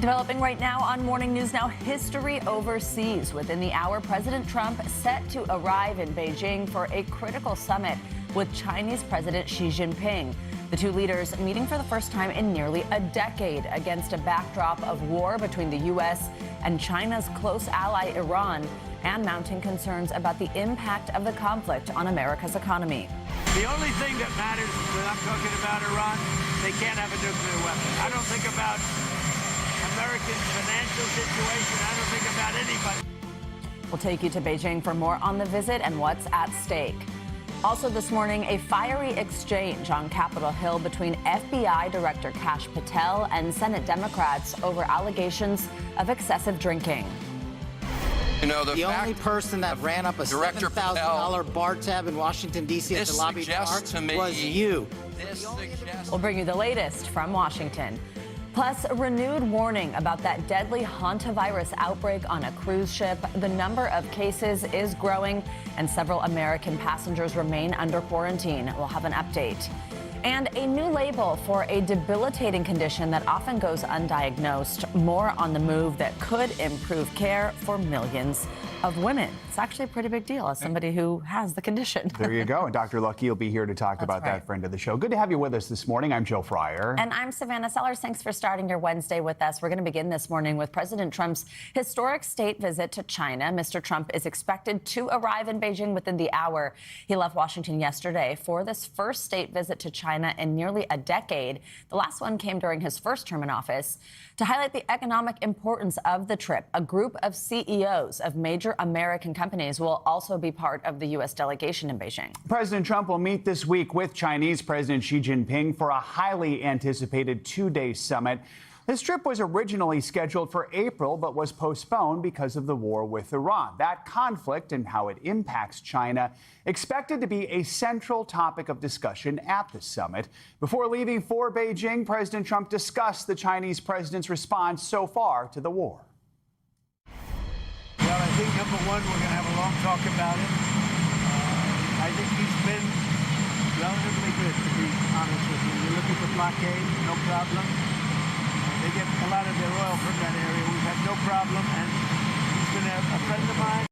Developing right now on Morning News Now, history overseas. Within the hour, President Trump set to arrive in Beijing for a critical summit with Chinese President Xi Jinping. The two leaders meeting for the first time in nearly a decade against a backdrop of war between the U.S. and China's close ally Iran and mounting concerns about the impact of the conflict on America's economy. The only thing that matters when I'm talking about Iran, they can't have a nuclear weapon. I don't think about American financial situation. I don't think about anybody. We'll take you to Beijing for more on the visit and what's at stake. Also this morning, a fiery exchange on Capitol Hill between FBI Director Kash Patel and Senate Democrats over allegations of excessive drinking. You know, the only person that ran up a $7,000 bar tab in Washington, D.C. at the lobby bar was you. We'll bring you the latest from Washington. Plus, a renewed warning about that deadly hantavirus outbreak on a cruise ship. The number of cases is growing, and several American passengers remain under quarantine. We'll have an update. And a new label for a debilitating condition that often goes undiagnosed. More on the move that could improve care for millions of women. It's actually a pretty big deal as somebody who has the condition. There you go. And Dr. Lucky will be here to talk about that, friend of the show. Good to have you with us this morning. I'm Joe Fryer. And I'm Savannah Sellers. Thanks for starting your Wednesday with us. We're going to begin this morning with President Trump's historic state visit to China. Mr. Trump is expected to arrive in Beijing within the hour. He left Washington yesterday for this first state visit to China in nearly a decade. The last one came during his first term in office. To highlight the economic importance of the trip, a group of CEOs of major American companies will also be part of the U.S. delegation in Beijing. President Trump will meet this week with Chinese President Xi Jinping for a highly anticipated two-day summit. This trip was originally scheduled for April, but was postponed because of the war with Iran. That conflict and how it impacts China expected to be a central topic of discussion at the summit. Before leaving for Beijing, President Trump discussed the Chinese president's response so far to the war. Well, I think, number one, we're going to have a long talk about it. I think he's been relatively good, to be honest with you. You look at the blockade, no problem. They get a lot of their oil from that area. We've had no problem, and he's been a friend of mine.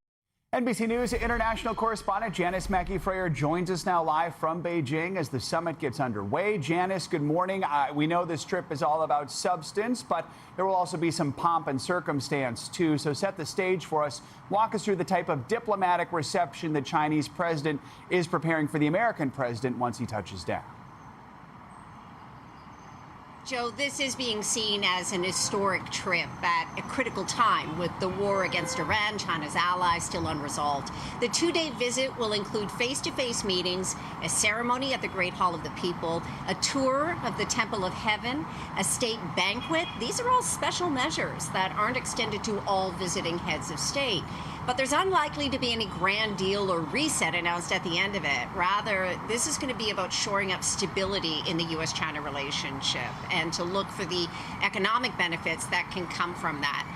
NBC News international correspondent Janice Mackey-Frayer joins us now live from Beijing as the summit gets underway. Janice, good morning. We know this trip is all about substance, but there will also be some pomp and circumstance, too. So set the stage for us. Walk us through the type of diplomatic reception the Chinese president is preparing for the American president once he touches down. Joe, this is being seen as an historic trip at a critical time with the war against Iran, China's allies, still unresolved. The two-day visit will include face-to-face meetings, a ceremony at the Great Hall of the People, a tour of the Temple of Heaven, a state banquet. These are all special measures that aren't extended to all visiting heads of state. But there's unlikely to be any grand deal or reset announced at the end of it. Rather, this is going to be about shoring up stability in the U.S.-China relationship and to look for the economic benefits that can come from that.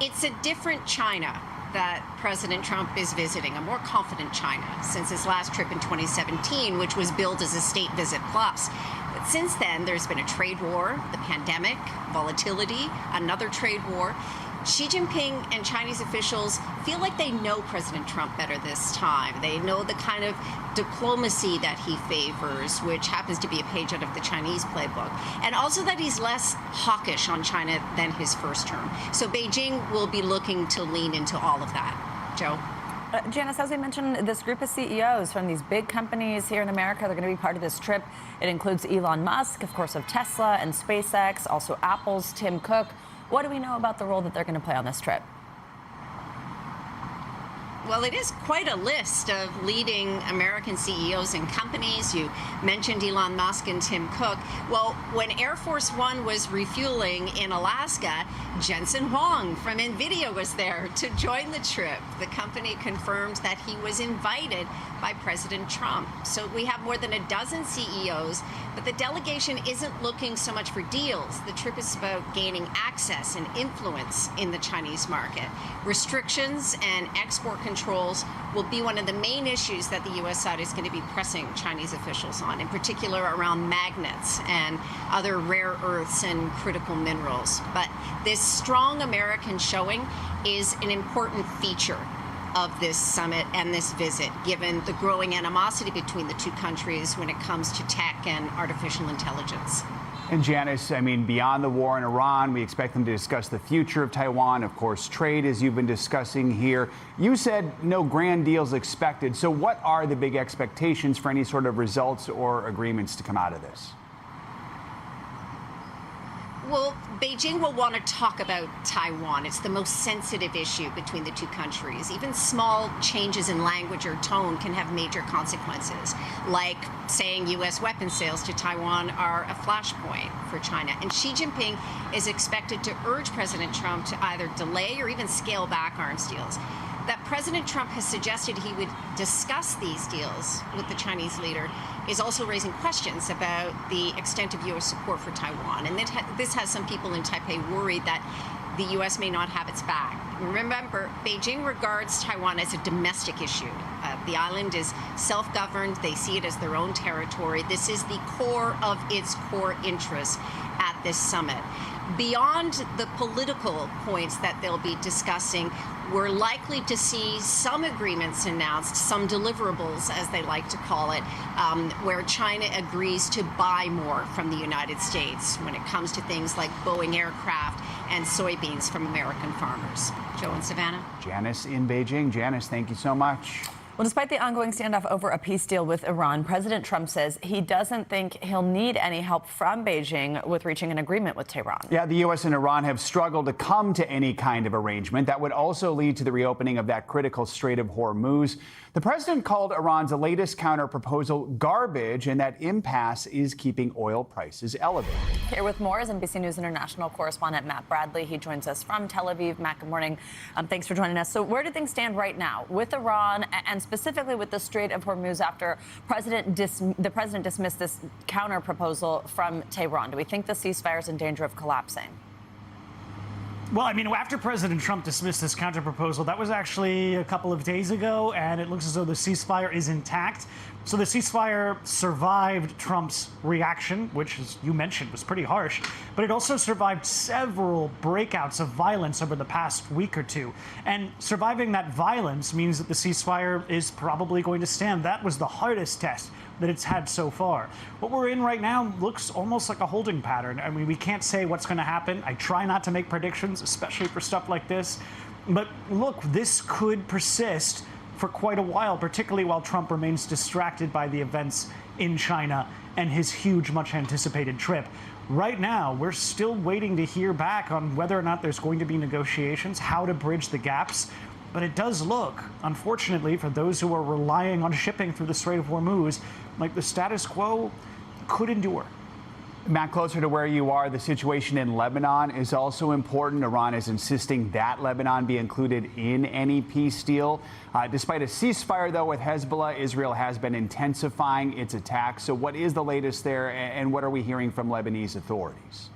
It's a different China that President Trump is visiting, a more confident China since his last trip in 2017, which was billed as a state visit plus. But since then, there's been a trade war, the pandemic, volatility, another trade war. Xi Jinping and Chinese officials feel like they know President Trump better this time. They know the kind of diplomacy that he favors, which happens to be a page out of the Chinese playbook, and also that he's less hawkish on China than his first term. So Beijing will be looking to lean into all of that. Joe? Janice, as we mentioned, this group of CEOs from these big companies here in America, they're going to be part of this trip. It includes Elon Musk, of course, of Tesla and SpaceX, also Apple's Tim Cook. What do we know about the role that they're going to play on this trip? Well, it is quite a list of leading American CEOs and companies. You mentioned Elon Musk and Tim Cook. Well, when Air Force One was refueling in Alaska, Jensen Huang from NVIDIA was there to join the trip. The company confirmed that he was invited by President Trump. So we have more than a dozen CEOs, but the delegation isn't looking so much for deals. The trip is about gaining access and influence in the Chinese market. Restrictions and export controls controls will be one of the main issues that the U.S. side is going to be pressing Chinese officials on, in particular around magnets and other rare earths and critical minerals. But this strong American showing is an important feature of this summit and this visit, given the growing animosity between the two countries when it comes to tech and artificial intelligence. And Janice, I mean, beyond the war in Iran, we expect them to discuss the future of Taiwan, of course, trade, as you've been discussing here. You said no grand deals expected. So what are the big expectations for any sort of results or agreements to come out of this? Well, Beijing will want to talk about Taiwan. It's the most sensitive issue between the two countries. Even small changes in language or tone can have major consequences, like saying U.S. weapons sales to Taiwan are a flashpoint for China. And Xi Jinping is expected to urge President Trump to either delay or even scale back arms deals. That President Trump has suggested he would discuss these deals with the Chinese leader is also raising questions about the extent of U.S. support for Taiwan. And this has some people in Taipei worried that the U.S. may not have its back. Remember, Beijing regards Taiwan as a domestic issue. The island is self-governed. They see it as their own territory. This is the core of its core interests at this summit. Beyond the political points that they'll be discussing, we're likely to see some agreements announced, some deliverables, as they like to call it, where China agrees to buy more from the United States when it comes to things like Boeing aircraft and soybeans from American farmers. Joe and Savannah. Janice in Beijing. Janice, thank you so much. Well, despite the ongoing standoff over a peace deal with Iran, President Trump says he doesn't think he'll need any help from Beijing with reaching an agreement with Tehran. Yeah, the U.S. and Iran have struggled to come to any kind of arrangement that would also lead to the reopening of that critical Strait of Hormuz. The president called Iran's latest counterproposal garbage, and that impasse is keeping oil prices elevated. Here with more is NBC News International correspondent Matt Bradley. He joins us from Tel Aviv. Matt, good morning. Thanks for joining us. So where do things stand right now with Iran and specifically with the Strait of Hormuz after the president dismissed this counterproposal from Tehran? Do we think the ceasefire is in danger of collapsing? Well, I mean, after President Trump dismissed this counterproposal, that was actually a couple of days ago, and it looks as though the ceasefire is intact. So the ceasefire survived Trump's reaction, which, as you mentioned, was pretty harsh, but it also survived several breakouts of violence over the past week or two. And surviving that violence means that the ceasefire is probably going to stand. That was the hardest test that it's had so far. What we're in right now looks almost like a holding pattern. I mean, we can't say what's going to happen. I try not to make predictions, especially for stuff like this. But look, this could persist for quite a while, particularly while Trump remains distracted by the events in China and his huge, much anticipated trip. Right now, we're still waiting to hear back on whether or not there's going to be negotiations, how to bridge the gaps. But it does look, unfortunately, for those who are relying on shipping through the Strait of Hormuz, like the status quo could endure. Matt, closer to where you are, the situation in Lebanon is also important. Iran is insisting that Lebanon be included in any peace deal. Despite a ceasefire, though, with Hezbollah, Israel has been intensifying its attacks. So what is the latest there, and what are we hearing from Lebanese authorities?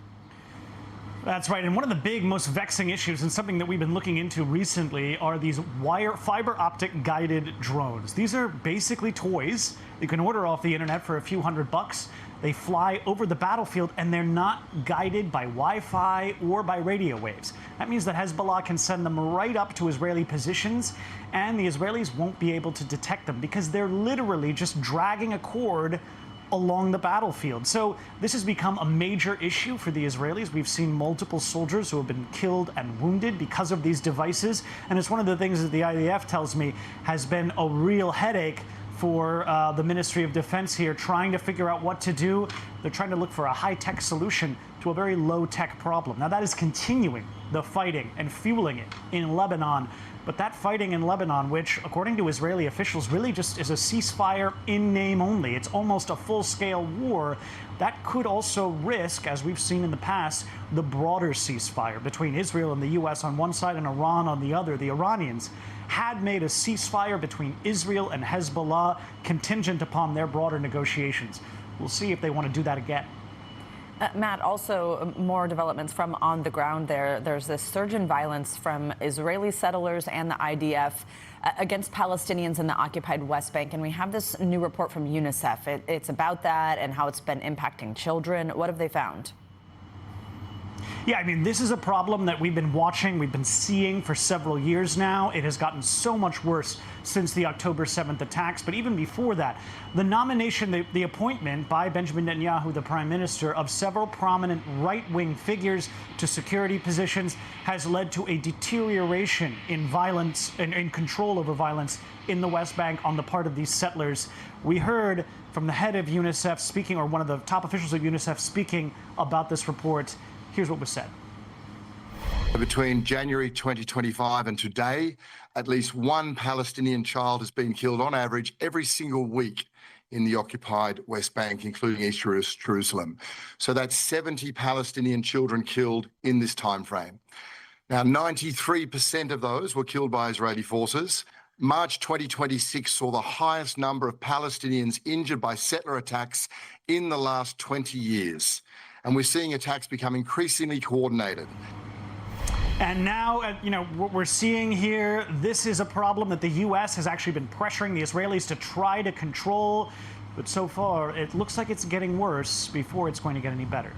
That's right. And one of the big, most vexing issues, and something that we've been looking into recently, are these fiber optic guided drones. These are basically toys you can order off the internet for a few $100. They fly over the battlefield, and they're not guided by Wi-Fi or by radio waves. That means that Hezbollah can send them right up to Israeli positions, and the Israelis won't be able to detect them because they're literally just dragging a cord along the battlefield. So this has become a major issue for the Israelis. We've seen multiple soldiers who have been killed and wounded because of these devices. And it's one of the things that the IDF tells me has been a real headache for the Ministry of Defense here, trying to figure out what to do. They're trying to look for a high-tech solution to a very low-tech problem. Now, that is continuing the fighting and fueling it in Lebanon. But that fighting in Lebanon, which, according to Israeli officials, really just is a ceasefire in name only. It's almost a full-scale war. That could also risk, as we've seen in the past, the broader ceasefire between Israel and the U.S. on one side and Iran on the other. The Iranians had made a ceasefire between Israel and Hezbollah contingent upon their broader negotiations. We'll see if they want to do that again. Matt, also more developments from on the ground there. There's this surge in violence from Israeli settlers and the IDF against Palestinians in the occupied West Bank. And we have this new report from UNICEF. It's about that and how it's been impacting children. What have they found? Yeah, I mean, this is a problem that we've been watching, we've been seeing for several years now. It has gotten so much worse since the October 7th attacks. But even before that, the nomination, the appointment by Benjamin Netanyahu, the prime minister, of several prominent right-wing figures to security positions has led to a deterioration in violence and in control over violence in the West Bank on the part of these settlers. We heard from the head of UNICEF speaking, or one of the top officials of UNICEF speaking about this report. Here's what was said. Between January 2025 and today, at least one Palestinian child has been killed on average every single week in the occupied West Bank, including East Jerusalem. So that's 70 Palestinian children killed in this time frame. Now, 93% of those were killed by Israeli forces. March 2026 saw the highest number of Palestinians injured by settler attacks in the last 20 years. And we're seeing attacks become increasingly coordinated. And now, what we're seeing here, this is a problem that the U.S. has actually been pressuring the Israelis to try to control. But so far, it looks like it's getting worse before it's going to get any better.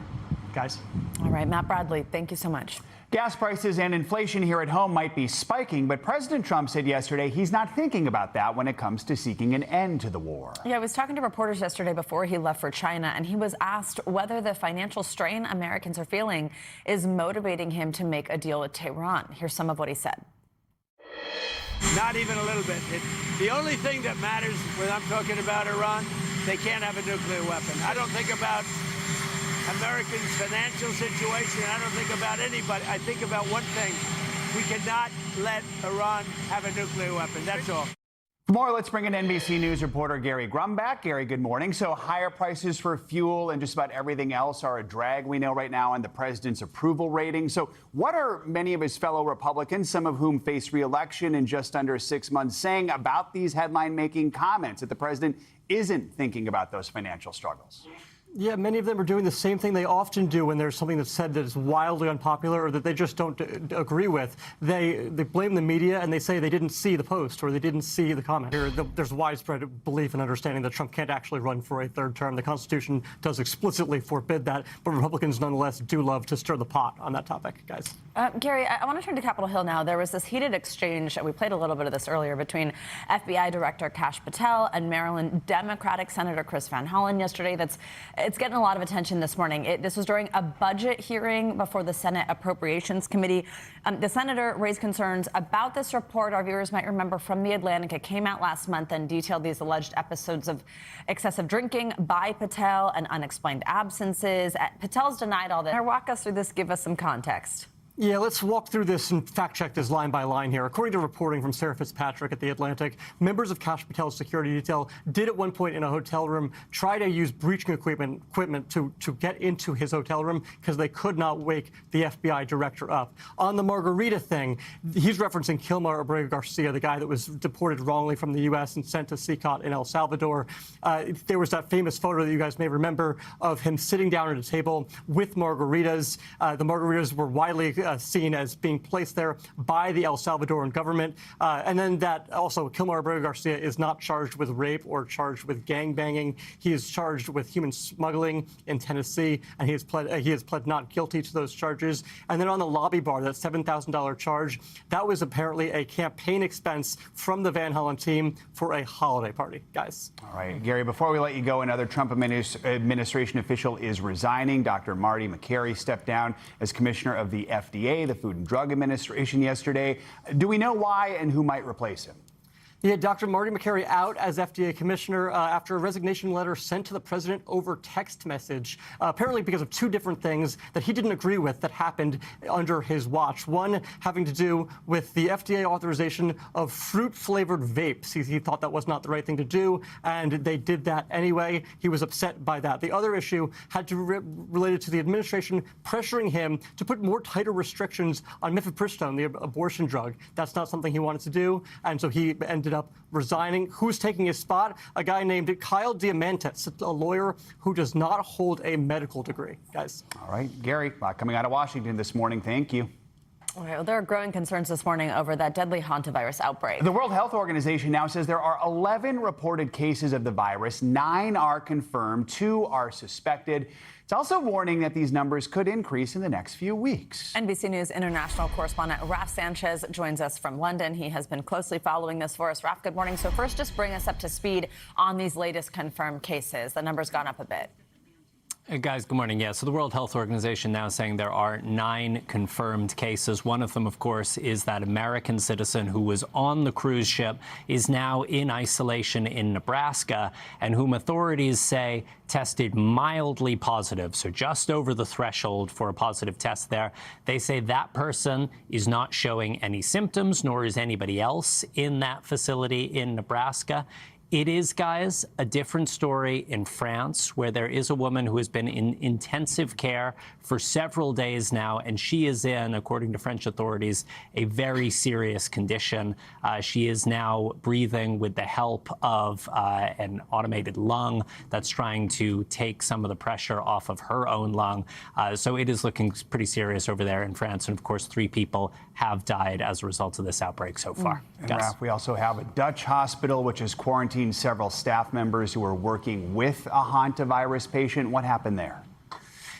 Guys? All right, Matt Bradley, thank you so much. Gas prices and inflation here at home might be spiking, but President Trump said yesterday he's not thinking about that when it comes to seeking an end to the war. Yeah, I was talking to reporters yesterday before he left for China, and he was asked whether the financial strain Americans are feeling is motivating him to make a deal with Tehran. Here's some of what he said. Not even a little bit. The only thing that matters when I'm talking about Iran, they can't have a nuclear weapon. I don't think about Americans' financial situation. I don't think about anybody. I think about one thing. We cannot let Iran have a nuclear weapon. That's all. For more, let's bring in NBC News reporter Gary Grumbach. Gary, good morning. So higher prices for fuel and just about everything else are a drag, we know right now, on the president's approval rating. So what are many of his fellow Republicans, some of whom face re-election in just under 6 months, saying about these headline-making comments that the president isn't thinking about those financial struggles? Yeah, many of them are doing the same thing they often do when there's something that's said that is wildly unpopular or that they just don't agree with. They blame the media and they say they didn't see the post or they didn't see the comment. There's widespread belief and understanding that Trump can't actually run for a third term. The Constitution does explicitly forbid that, but Republicans nonetheless do love to stir the pot on that topic, guys. Gary, I want to turn to Capitol Hill now. There was this heated exchange, we played a little bit of this earlier, between FBI Director Kash Patel and Maryland Democratic Senator Chris Van Hollen yesterday. It's getting a lot of attention this morning. This was during a budget hearing before the Senate Appropriations Committee. The senator raised concerns about this report. Our viewers might remember from The Atlantic. It came out last month and detailed these alleged episodes of excessive drinking by Patel and unexplained absences. Patel's denied all this. Walk us through this. Give us some context. Yeah, let's walk through this and fact-check this line by line here. According to reporting from Sarah Fitzpatrick at The Atlantic, members of Kash Patel's security detail did at one point in a hotel room try to use breaching equipment to get into his hotel room because they could not wake the FBI director up. On the margarita thing, he's referencing Kilmar Abreu Garcia, the guy that was deported wrongly from the U.S. and sent to CICOT in El Salvador. There was that famous photo that you guys may remember of him sitting down at a table with margaritas. The margaritas were widely seen as being placed there by the El Salvadoran government. And then that also, Kilmar Abreu Garcia is not charged with rape or charged with gangbanging. He is charged with human smuggling in Tennessee, and he has pled not guilty to those charges. And then on the lobby bar, that $7,000 charge, that was apparently a campaign expense from the Van Hollen team for a holiday party, guys. All right, Gary, before we let you go, another Trump administration official is resigning. Dr. Marty Makary stepped down as commissioner of the FDA, the Food and Drug Administration, yesterday. Do we know why and who might replace him? Yeah, Dr. Marty Makary out as FDA commissioner after a resignation letter sent to the president over text message, apparently because of two different things that he didn't agree with that happened under his watch. One having to do with the FDA authorization of fruit-flavored vapes. He thought that was not the right thing to do, and they did that anyway. He was upset by that. The other issue had to related to the administration pressuring him to put more tighter restrictions on mifepristone, the abortion drug. That's not something he wanted to do, and so he ended ended up resigning. Who's taking his spot? A guy named Kyle Diamantis, a lawyer who does not hold a medical degree. Guys. All right, Gary, a lot coming out of Washington this morning. Thank you. Well, there are growing concerns this morning over that deadly hantavirus outbreak. The World Health Organization now says there are 11 reported cases of the virus. 9 are confirmed, 2 are suspected. It's also warning that these numbers could increase in the next few weeks. NBC News international correspondent Raf Sanchez joins us from London. He has been closely following this for us. Raf, good morning. So first, just bring us up to speed on these latest confirmed cases. The number's gone up a bit. Hey guys, good morning. Yeah, so the World Health Organization now saying there are 9 confirmed cases. One of them, of course, is that American citizen who was on the cruise ship, is now in isolation in Nebraska, and whom authorities say tested mildly positive, so just over the threshold for a positive test there. They say that person is not showing any symptoms, nor is anybody else in that facility in Nebraska. It is, guys, a different story in France, where there is a woman who has been in intensive care for several days now, and she is in, according to French authorities, a very serious condition. She is now breathing with the help of an automated lung that's trying to take some of the pressure off of her own lung. So it is looking pretty serious over there in France. And of course, 3 people have died as a result of this outbreak so far. And Raf, we also have a Dutch hospital which has quarantined several staff members who were working with a hantavirus patient. What happened there?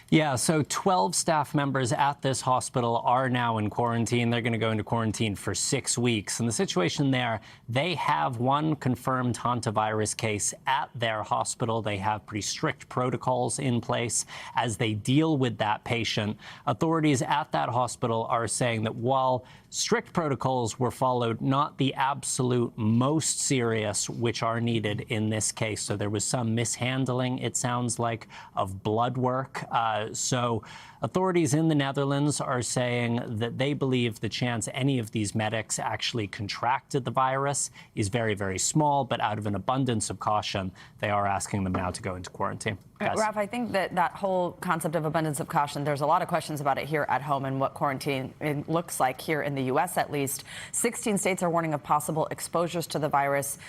Yeah, so 12 staff members at this hospital are now in quarantine. They're going to go into quarantine for 6 weeks. And the situation there, they have 1 confirmed hantavirus case at their hospital. They have pretty strict protocols in place as they deal with that patient. Authorities at that hospital are saying that while strict protocols were followed, not the absolute most serious, which are needed in this case. So there was some mishandling, it sounds like, of blood work. So authorities in the Netherlands are saying that they believe the chance any of these medics actually contracted the virus is very, very small, but out of an abundance of caution, they are asking them now to go into quarantine. Raf, I think that whole concept of abundance of caution, there's a lot of questions about it here at home and what quarantine looks like here in the U.S. at least. 16 states are warning of possible exposures to the virus.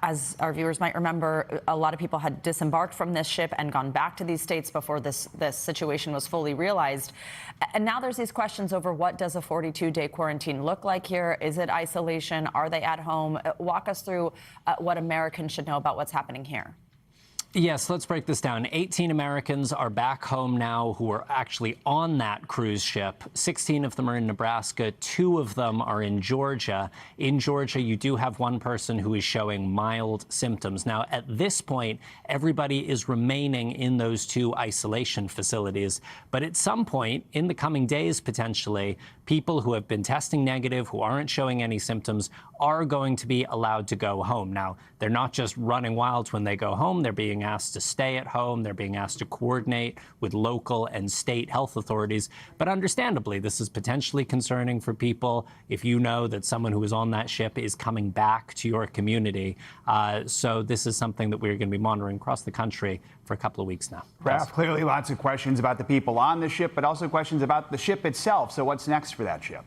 As our viewers might remember, a lot of people had disembarked from this ship and gone back to these states before this situation was fully realized. And now there's these questions over what does a 42-day quarantine look like here? Is it isolation? Are they at home? Walk us through what Americans should know about what's happening here. Yes, let's break this down. 18 Americans are back home now who are actually on that cruise ship. 16 of them are in Nebraska. 2 of them are in Georgia. In Georgia, you do have 1 person who is showing mild symptoms. Now, at this point, everybody is remaining in those 2 isolation facilities. But at some point, in the coming days, potentially, people who have been testing negative, who aren't showing any symptoms, are going to be allowed to go home. Now, they're not just running wild when they go home. They're being asked to stay at home. They're being asked to coordinate with local and state health authorities. But understandably, this is potentially concerning for people if you know that someone who is on that ship is coming back to your community. So this is something that we're going to be monitoring across the country for a couple of weeks now. Raf, clearly lots of questions about the people on the ship, but also questions about the ship itself. So what's next for that ship?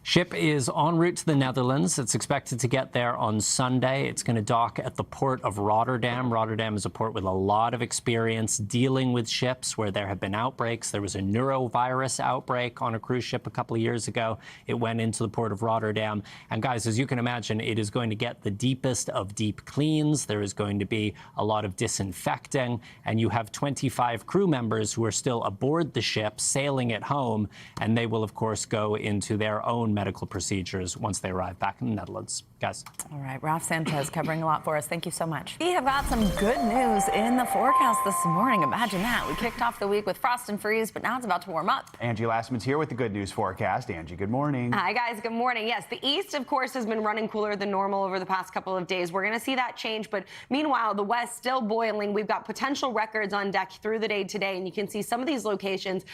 Ship is en route to the Netherlands. It's expected to get there on Sunday. It's going to dock at the port of Rotterdam. Rotterdam is a port with a lot of experience dealing with ships where there have been outbreaks. There was a neurovirus outbreak on a cruise ship a couple of years ago. It went into the port of Rotterdam. And guys, as you can imagine, it is going to get the deepest of deep cleans. There is going to be a lot of disinfecting. And you have 25 crew members who are still aboard the ship sailing it home. And they will, of course, go into their own medical procedures once they arrive back in the Netherlands. Guys. All right, Raf Sanchez covering a lot for us. Thank you so much. We have got some good news in the forecast this morning. Imagine that. We kicked off the week with frost and freeze, but now it's about to warm up. Angie Lastman's here with the good news forecast. Angie, good morning. Hi, guys. Good morning. Yes, the east, of course, has been running cooler than normal over the past couple of days. We're going to see that change, but meanwhile, the west still boiling. We've got potential records on deck through the day today, and you can see some of these locations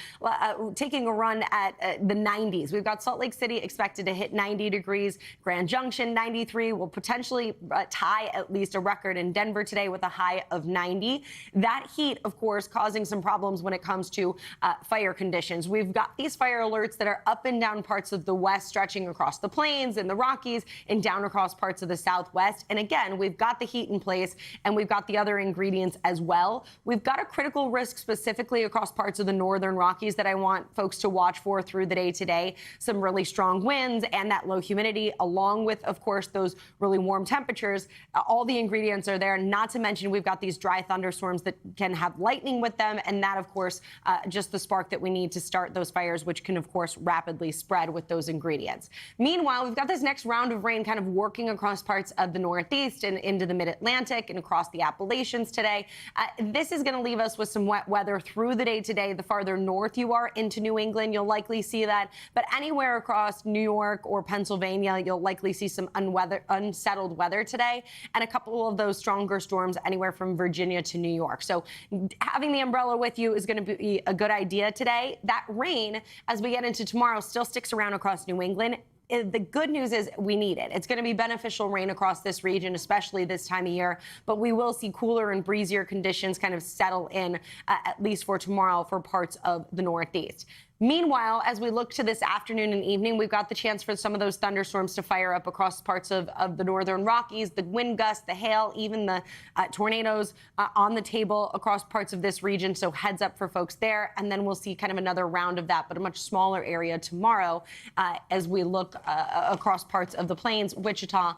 taking a run at the 90s. We've got Salt Lake City expected to hit 90 degrees. Grand Junction, 93, will potentially tie at least a record in Denver today with a high of 90. That heat, of course, causing some problems when it comes to fire conditions. We've got these fire alerts that are up and down parts of the west, stretching across the plains and the Rockies and down across parts of the southwest. And again, we've got the heat in place and we've got the other ingredients as well. We've got a critical risk specifically across parts of the northern Rockies that I want folks to watch for through the day today. Some really strong winds and that low humidity, along with, of course, those really warm temperatures. All the ingredients are there, not to mention we've got these dry thunderstorms that can have lightning with them. And that, of course, just the spark that we need to start those fires, which can, of course, rapidly spread with those ingredients. Meanwhile, we've got this next round of rain kind of working across parts of the Northeast and into the Mid-Atlantic and across the Appalachians today. This is going to leave us with some wet weather through the day today. The farther north you are into New England, you'll likely see that. But anywhere across New York or Pennsylvania, you'll likely see some unsettled weather today, and a couple of those stronger storms anywhere from Virginia to New York. So having the umbrella with you is going to be a good idea today. That rain, as we get into tomorrow, still sticks around across New England. The good news is we need it. It's going to be beneficial rain across this region, especially this time of year, but we will see cooler and breezier conditions kind of settle in, at least for tomorrow, for parts of the Northeast. Meanwhile, as we look to this afternoon and evening, we've got the chance for some of those thunderstorms to fire up across parts of the northern Rockies, the wind gusts, the hail, even the tornadoes on the table across parts of this region. So heads up for folks there. And then we'll see kind of another round of that, but a much smaller area tomorrow as we look across parts of the plains, Wichita,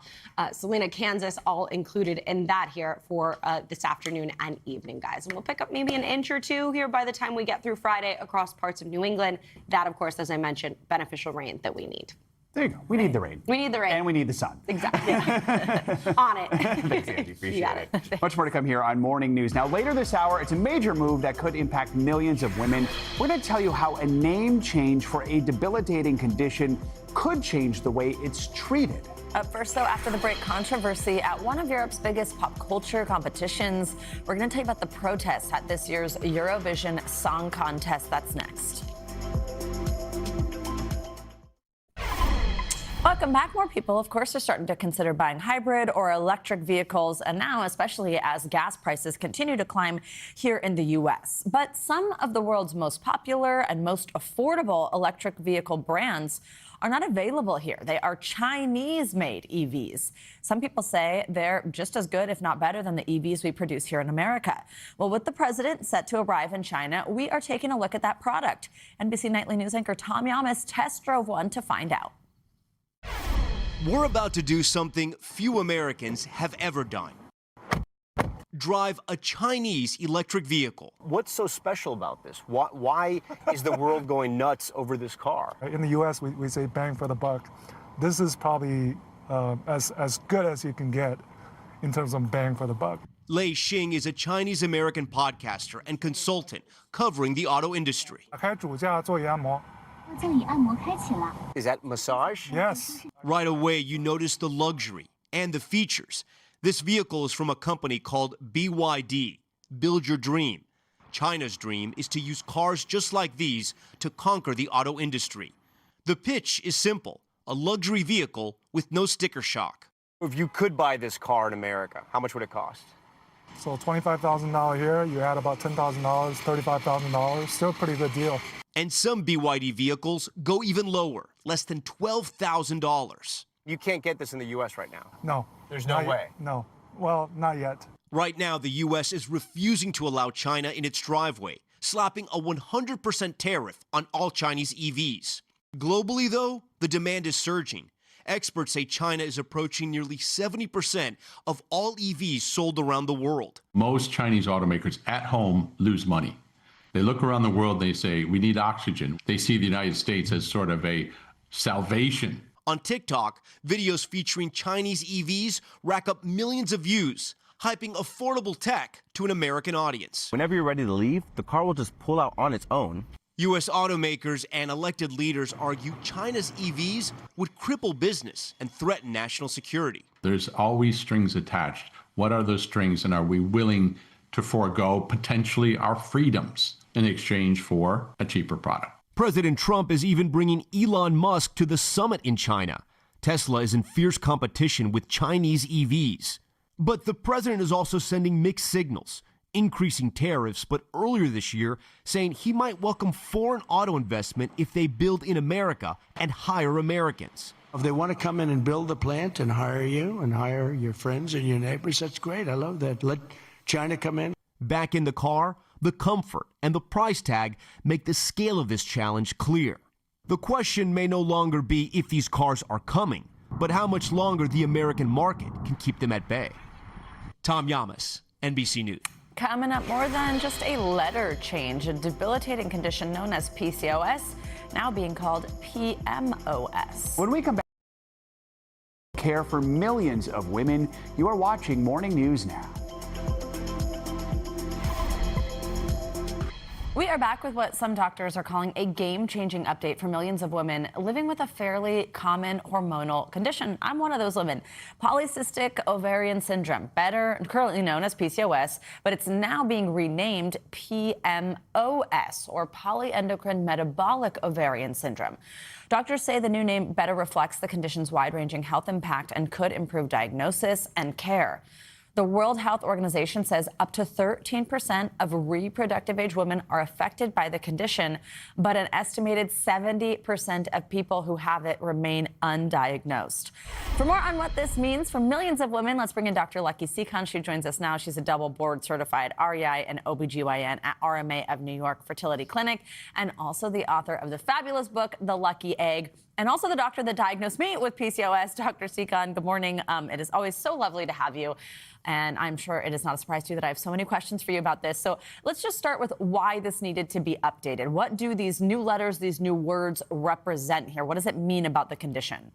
Salina, Kansas, all included in that here for this afternoon and evening, guys. And we'll pick up maybe an inch or two here by the time we get through Friday across parts of New England. That, of course, as I mentioned, beneficial rain that we need. There you go. We need the rain. We need the rain. And we need the sun. Exactly. On it. Thanks, Andy. Appreciate it. Much more to come here on Morning News. Now, later this hour, it's a major move that could impact millions of women. We're going to tell you how a name change for a debilitating condition could change the way it's treated. Up first, though, after the break, controversy at one of Europe's biggest pop culture competitions. We're going to tell you about the protests at this year's Eurovision Song Contest. That's next. Welcome back. More people, of course, are starting to consider buying hybrid or electric vehicles, and now especially as gas prices continue to climb here in the U.S. But some of the world's most popular and most affordable electric vehicle brands are not available here. They are Chinese-made EVs. Some people say they're just as good, if not better, than the EVs we produce here in America. Well, with the president set to arrive in China, we are taking a look at that product. NBC Nightly News anchor Tom Yamas test drove one to find out. We're about to do something few Americans have ever done. Drive a Chinese electric vehicle. What's so special about this? Why is the world going nuts over this car? In the U.S., we say bang for the buck. This is probably as good as you can get in terms of bang for the buck. Lei Xing is a Chinese-American podcaster and consultant covering the auto industry. Is that massage? Yes. Right away, you notice the luxury and the features. This vehicle is from a company called BYD, Build Your Dream. China's dream is to use cars just like these to conquer the auto industry. The pitch is simple, a luxury vehicle with no sticker shock. If you could buy this car in America, how much would it cost? So $25,000 here, you add about $10,000, $35,000, still a pretty good deal. And some BYD vehicles go even lower, less than $12,000. You can't get this in the U.S. right now? No. There's no way? No. Well, not yet. Right now, the U.S. is refusing to allow China in its driveway, slapping a 100% tariff on all Chinese EVs. Globally, though, the demand is surging. Experts say China is approaching nearly 70% of all EVs sold around the world. Most Chinese automakers at home lose money. They look around the world, they say, we need oxygen. They see the United States as sort of a salvation. On TikTok, videos featuring Chinese EVs rack up millions of views, hyping affordable tech to an American audience. Whenever you're ready to leave, the car will just pull out on its own. U.S. automakers and elected leaders argue China's EVs would cripple business and threaten national security. There's always strings attached. What are those strings, and are we willing to forego potentially our freedoms in exchange for a cheaper product? President Trump is even bringing Elon Musk to the summit in China. Tesla is in fierce competition with Chinese EVs. But the president is also sending mixed signals, increasing tariffs, but earlier this year saying he might welcome foreign auto investment if they build in America and hire Americans. If they want to come in and build the plant and hire you and hire your friends and your neighbors, that's great. I love that. Let China come in. Back in the car, the comfort and the price tag make the scale of this challenge clear. The question may no longer be if these cars are coming, but how much longer the American market can keep them at bay. Tom Yamas, NBC News. Coming up, more than just a letter change, a debilitating condition known as PCOS, now being called PMOS. When we come back, care for millions of women. You are watching Morning News Now. We are back with what some doctors are calling a game-changing update for millions of women living with a fairly common hormonal condition. I'm one of those women. Polycystic ovarian syndrome, better currently known as PCOS, but it's now being renamed PMOS, or polyendocrine metabolic ovarian syndrome. Doctors say the new name better reflects the condition's wide-ranging health impact and could improve diagnosis and care. The World Health Organization says up to 13% of reproductive age women are affected by the condition, but an estimated 70% of people who have it remain undiagnosed. For more on what this means for millions of women, let's bring in Dr. Lucky Seekon. She joins us now. She's a double board certified REI and OBGYN at RMA of New York Fertility Clinic, and also the author of the fabulous book, The Lucky Egg, and also the doctor that diagnosed me with PCOS. Dr. Seekon, good morning. It is always so lovely to have you. And I'm sure it is not a surprise to you that I have so many questions for you about this. So let's just start with why this needed to be updated. What do these new letters, these new words represent here? What does it mean about the condition?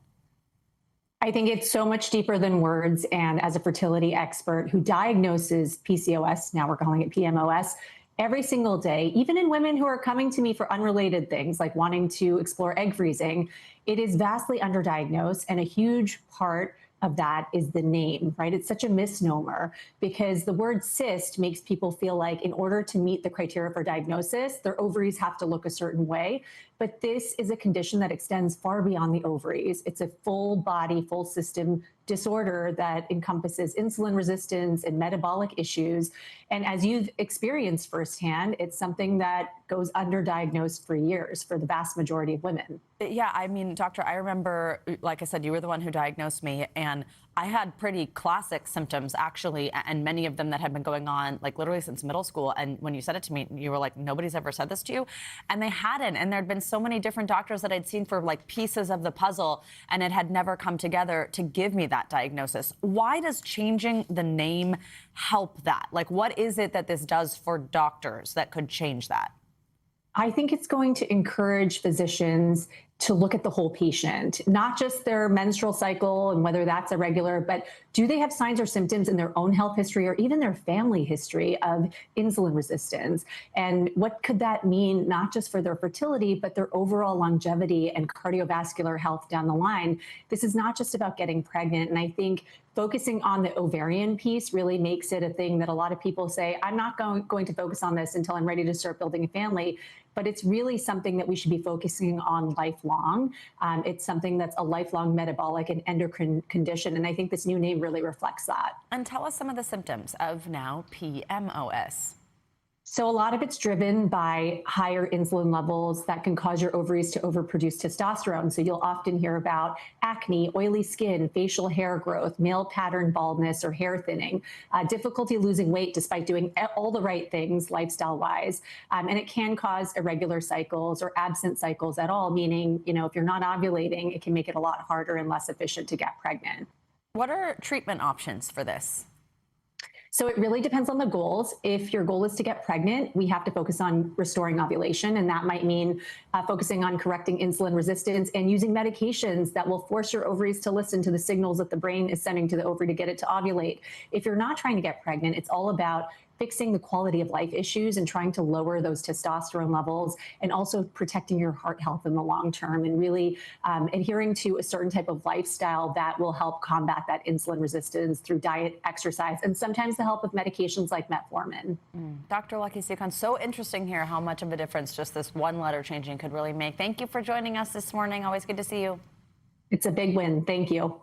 I think it's so much deeper than words. And as a fertility expert who diagnoses PCOS, now we're calling it PMOS, every single day, even in women who are coming to me for unrelated things like wanting to explore egg freezing, it is vastly underdiagnosed, and a huge part of that is the name, right? It's such a misnomer because the word cyst makes people feel like in order to meet the criteria for diagnosis, their ovaries have to look a certain way. But this is a condition that extends far beyond the ovaries. It's a full body, full system disorder that encompasses insulin resistance and metabolic issues. And as you've experienced firsthand, it's something that goes underdiagnosed for years for the vast majority of women. Yeah, I mean, doctor, I remember, like I said, you were the one who diagnosed me, and I had pretty classic symptoms, actually, and many of them that had been going on, like, literally since middle school. And when you said it to me, you were like, nobody's ever said this to you? And they hadn't. And there'd been so many different doctors that I'd seen for, like, pieces of the puzzle, and it had never come together to give me that diagnosis. Why does changing the name help that? Like, what is it that this does for doctors that could change that? I think it's going to encourage physicians to look at the whole patient, not just their menstrual cycle and whether that's irregular, but do they have signs or symptoms in their own health history or even their family history of insulin resistance? And what could that mean, not just for their fertility, but their overall longevity and cardiovascular health down the line? This is not just about getting pregnant. And I think focusing on the ovarian piece really makes it a thing that a lot of people say, I'm not going to focus on this until I'm ready to start building a family. But it's really something that we should be focusing on lifelong. It's something that's a lifelong metabolic and endocrine condition. And I think this new name really reflects that. And tell us some of the symptoms of now PMOS. So a lot of it's driven by higher insulin levels that can cause your ovaries to overproduce testosterone. So you'll often hear about acne, oily skin, facial hair growth, male pattern baldness or hair thinning, difficulty losing weight despite doing all the right things lifestyle-wise. And it can cause irregular cycles or absent cycles at all, meaning, you know, if you're not ovulating, it can make it a lot harder and less efficient to get pregnant. What are treatment options for this? So it really depends on the goals. If your goal is to get pregnant, we have to focus on restoring ovulation. And that might mean focusing on correcting insulin resistance and using medications that will force your ovaries to listen to the signals that the brain is sending to the ovary to get it to ovulate. If you're not trying to get pregnant, it's all about fixing the quality of life issues and trying to lower those testosterone levels, and also protecting your heart health in the long term, and really adhering to a certain type of lifestyle that will help combat that insulin resistance through diet, exercise, and sometimes the help of medications like metformin. Dr. Lucky Sikhan, so interesting here how much of a difference just this one letter changing could really make. Thank you for joining us this morning. Always good to see you. It's a big win. Thank you.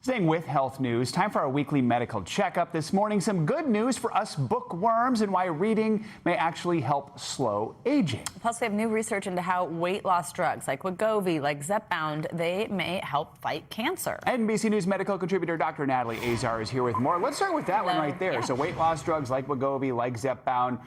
Staying with health news, time for our weekly medical checkup. This morning, some good news for us bookworms and why reading may actually help slow aging. Plus, we have new research into how weight loss drugs like Wegovy, like Zepbound, they may help fight cancer. NBC News medical contributor Dr. Natalie Azar is here with more. Let's start with that one right there. Yeah. So weight loss drugs like Wegovy, like Zepbound,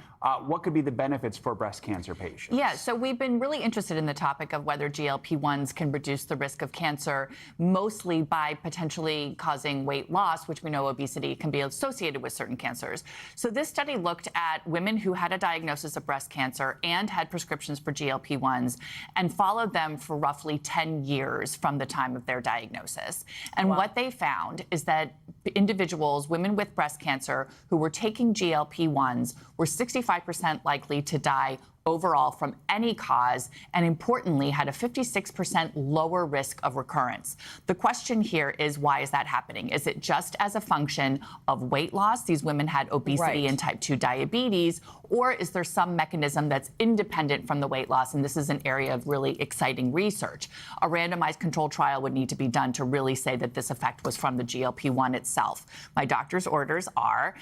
what could be the benefits for breast cancer patients? Yeah, so we've been really interested in the topic of whether GLP-1s can reduce the risk of cancer, mostly by potentially causing weight loss, which we know obesity can be associated with certain cancers. So this study looked at women who had a diagnosis of breast cancer and had prescriptions for GLP-1s and followed them for roughly 10 years from the time of their diagnosis. And what they found is that individuals, women with breast cancer who were taking GLP-1s were 65% likely to die overall from any cause, and importantly, had a 56% lower risk of recurrence. The question here is, why is that happening? Is it just as a function of weight loss? These women had obesity and type 2 diabetes, or is there some mechanism that's independent from the weight loss? And this is an area of really exciting research. A randomized controlled trial would need to be done to really say that this effect was from the GLP-1 itself. My doctor's orders are,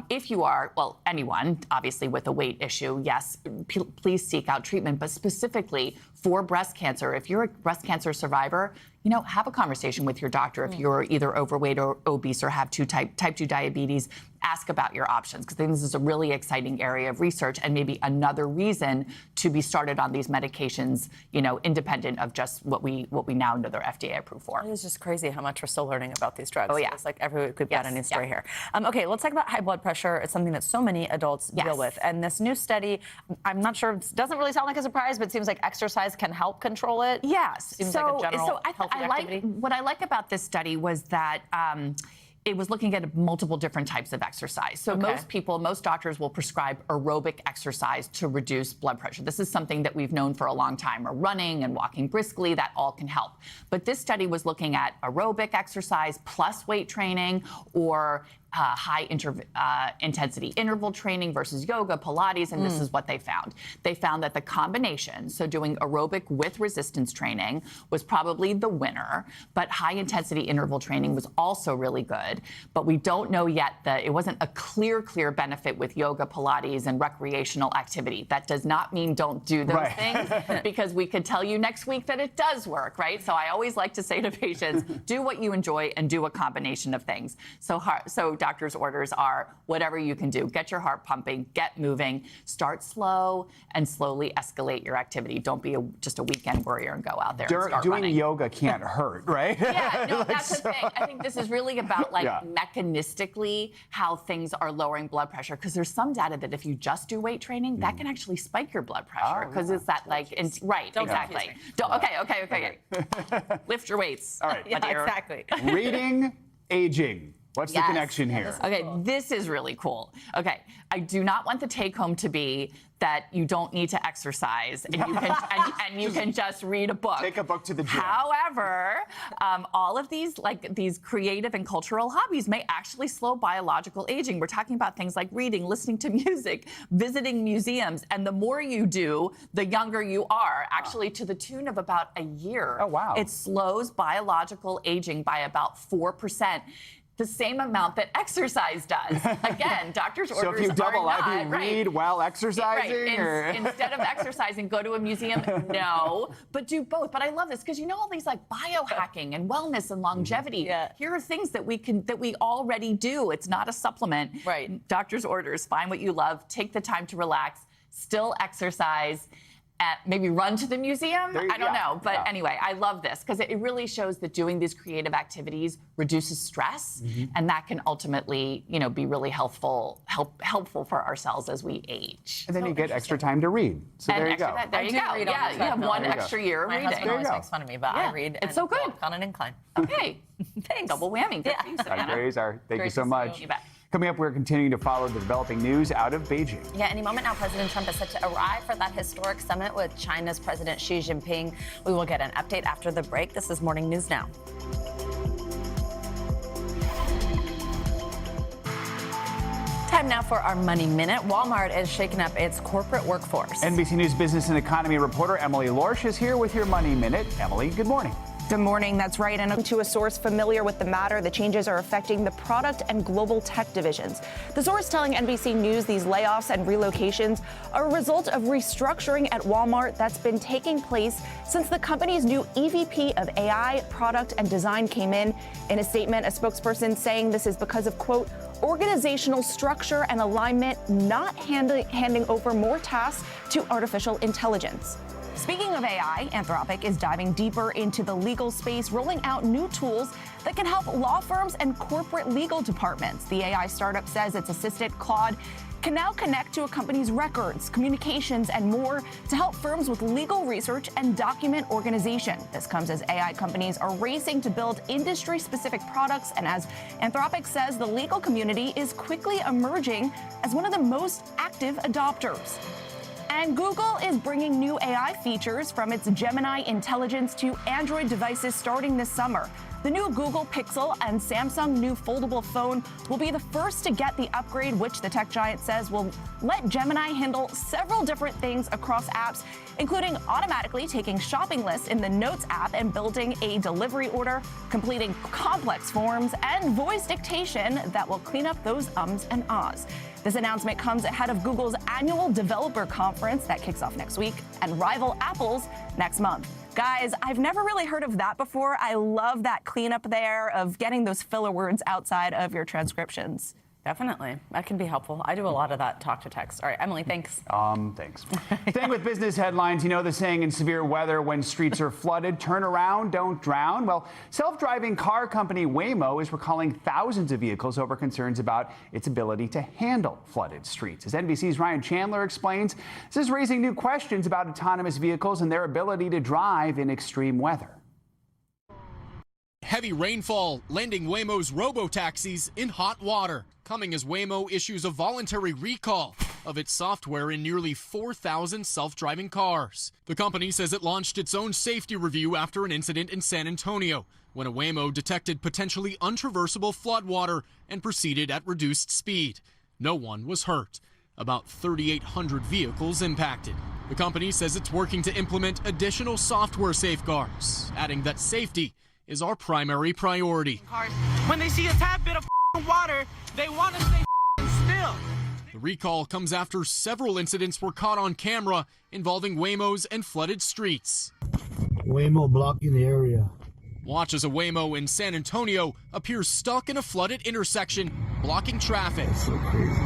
if you are, well, anyone, obviously with a weight issue, yes, please seek out treatment, but specifically for breast cancer, if you're a breast cancer survivor, have a conversation with your doctor if you're either overweight or obese or have type 2 diabetes. Ask about your options, because I think this is a really exciting area of research and maybe another reason to be started on these medications, independent of just what we now know they're FDA approved for. It is just crazy how much we're still learning about these drugs. Oh, yeah. It's like every week we've got a new story here. Okay, let's talk about high blood pressure. It's something that so many adults deal with. And this new study, I'm not sure, it doesn't really sound like a surprise, but it seems like exercise can help control it. Yes. Seems like a general healthy activity. What I like about this study was that it was looking at multiple different types of exercise. So most doctors will prescribe aerobic exercise to reduce blood pressure. This is something that we've known for a long time, or running and walking briskly, that all can help. But this study was looking at aerobic exercise plus weight training, or high intensity interval training versus yoga, Pilates, and this is what they found. They found that the combination, so doing aerobic with resistance training, was probably the winner, but high intensity interval training was also really good. But we don't know yet that it wasn't a clear benefit with yoga, Pilates, and recreational activity. That does not mean don't do those things, because we could tell you next week that it does work, right? So I always like to say to patients, do what you enjoy and do a combination of things. So doctor's orders are whatever you can do. Get your heart pumping, get moving, start slow, and slowly escalate your activity. Don't be just a weekend warrior and go out there and start doing running. Yoga can't hurt, right? Yeah, no, that's the thing. I think this is really about mechanistically how things are lowering blood pressure, because there's some data that if you just do weight training, that can actually spike your blood pressure, because it's that exactly. Okay. Lift your weights. All right. Exactly. Reading, aging. What's the connection here? Okay, this is really cool. Okay, I do not want the take home to be that you don't need to exercise and you can and you can just read a book. Take a book to the gym. However, all of these creative and cultural hobbies may actually slow biological aging. We're talking about things like reading, listening to music, visiting museums, and the more you do, the younger you are. Actually, to the tune of about a year. Oh wow! It slows biological aging by about 4%. The same amount that exercise does. Again, doctor's orders are not. So if you double up, you read while exercising? Instead of exercising, go to a museum? No, but do both. But I love this, because all these biohacking and wellness and longevity. Here are things that we already do. It's not a supplement. Right. Doctor's orders, find what you love, take the time to relax, still exercise. Maybe run to the museum? I don't know. But anyway, I love this, because it really shows that doing these creative activities reduces stress, and that can ultimately, be really helpful for ourselves as we age. And then you get extra time to read. So there you go. There you go. Yeah, you have one extra year of reading. My husband always makes fun of me, but I read. It's so good. On an incline. Okay. Thanks. Double whammy. Good for you, Savannah. Thank you so much. You bet. Coming up, we're continuing to follow the developing news out of Beijing. Yeah, any moment now, President Trump is set to arrive for that historic summit with China's President Xi Jinping. We will get an update after the break. This is Morning News Now. Time now for our Money Minute. Walmart is shaking up its corporate workforce. NBC News business and economy reporter Emily Lorsch is here with your Money Minute. Emily, good morning. Good morning. That's right. And to a source familiar with the matter, the changes are affecting the product and global tech divisions. The source telling NBC News these layoffs and relocations are a result of restructuring at Walmart that's been taking place since the company's new EVP of AI, product, and design came in. In a statement, a spokesperson saying this is because of, quote, organizational structure and alignment, not handing over more tasks to artificial intelligence. Speaking of AI, Anthropic is diving deeper into the legal space, rolling out new tools that can help law firms and corporate legal departments. The AI startup says its assistant, Claude, can now connect to a company's records, communications, and more to help firms with legal research and document organization. This comes as AI companies are racing to build industry-specific products, and as Anthropic says, the legal community is quickly emerging as one of the most active adopters. And Google is bringing new AI features from its Gemini intelligence to Android devices starting this summer. The new Google Pixel and Samsung new foldable phone will be the first to get the upgrade, which the tech giant says will let Gemini handle several different things across apps, including automatically taking shopping lists in the Notes app and building a delivery order, completing complex forms, and voice dictation that will clean up those ums and ahs. This announcement comes ahead of Google's annual developer conference that kicks off next week and rival Apple's next month. Guys, I've never really heard of that before. I love that cleanup there of getting those filler words outside of your transcriptions. Definitely. That can be helpful. I do a lot of that talk to text. All right, Emily, thanks. Thanks. Staying with business headlines, you know the saying in severe weather when streets are flooded, turn around, don't drown. Well, self-driving car company Waymo is recalling thousands of vehicles over concerns about its ability to handle flooded streets. As NBC's Ryan Chandler explains, this is raising new questions about autonomous vehicles and their ability to drive in extreme weather. Heavy rainfall landing Waymo's robo-taxis in hot water, coming as Waymo issues a voluntary recall of its software in nearly 4,000 self-driving cars. The company says it launched its own safety review after an incident in San Antonio, when a Waymo detected potentially untraversable floodwater and proceeded at reduced speed. No one was hurt. About 3,800 vehicles impacted. The company says it's working to implement additional software safeguards, adding that safety is our primary priority. When they see a tad bit of water, they want to stay still. The recall comes after several incidents were caught on camera involving Waymos and flooded streets. Waymo blocking the area. Watch as a Waymo in San Antonio appears stuck in a flooded intersection, blocking traffic. That's so crazy.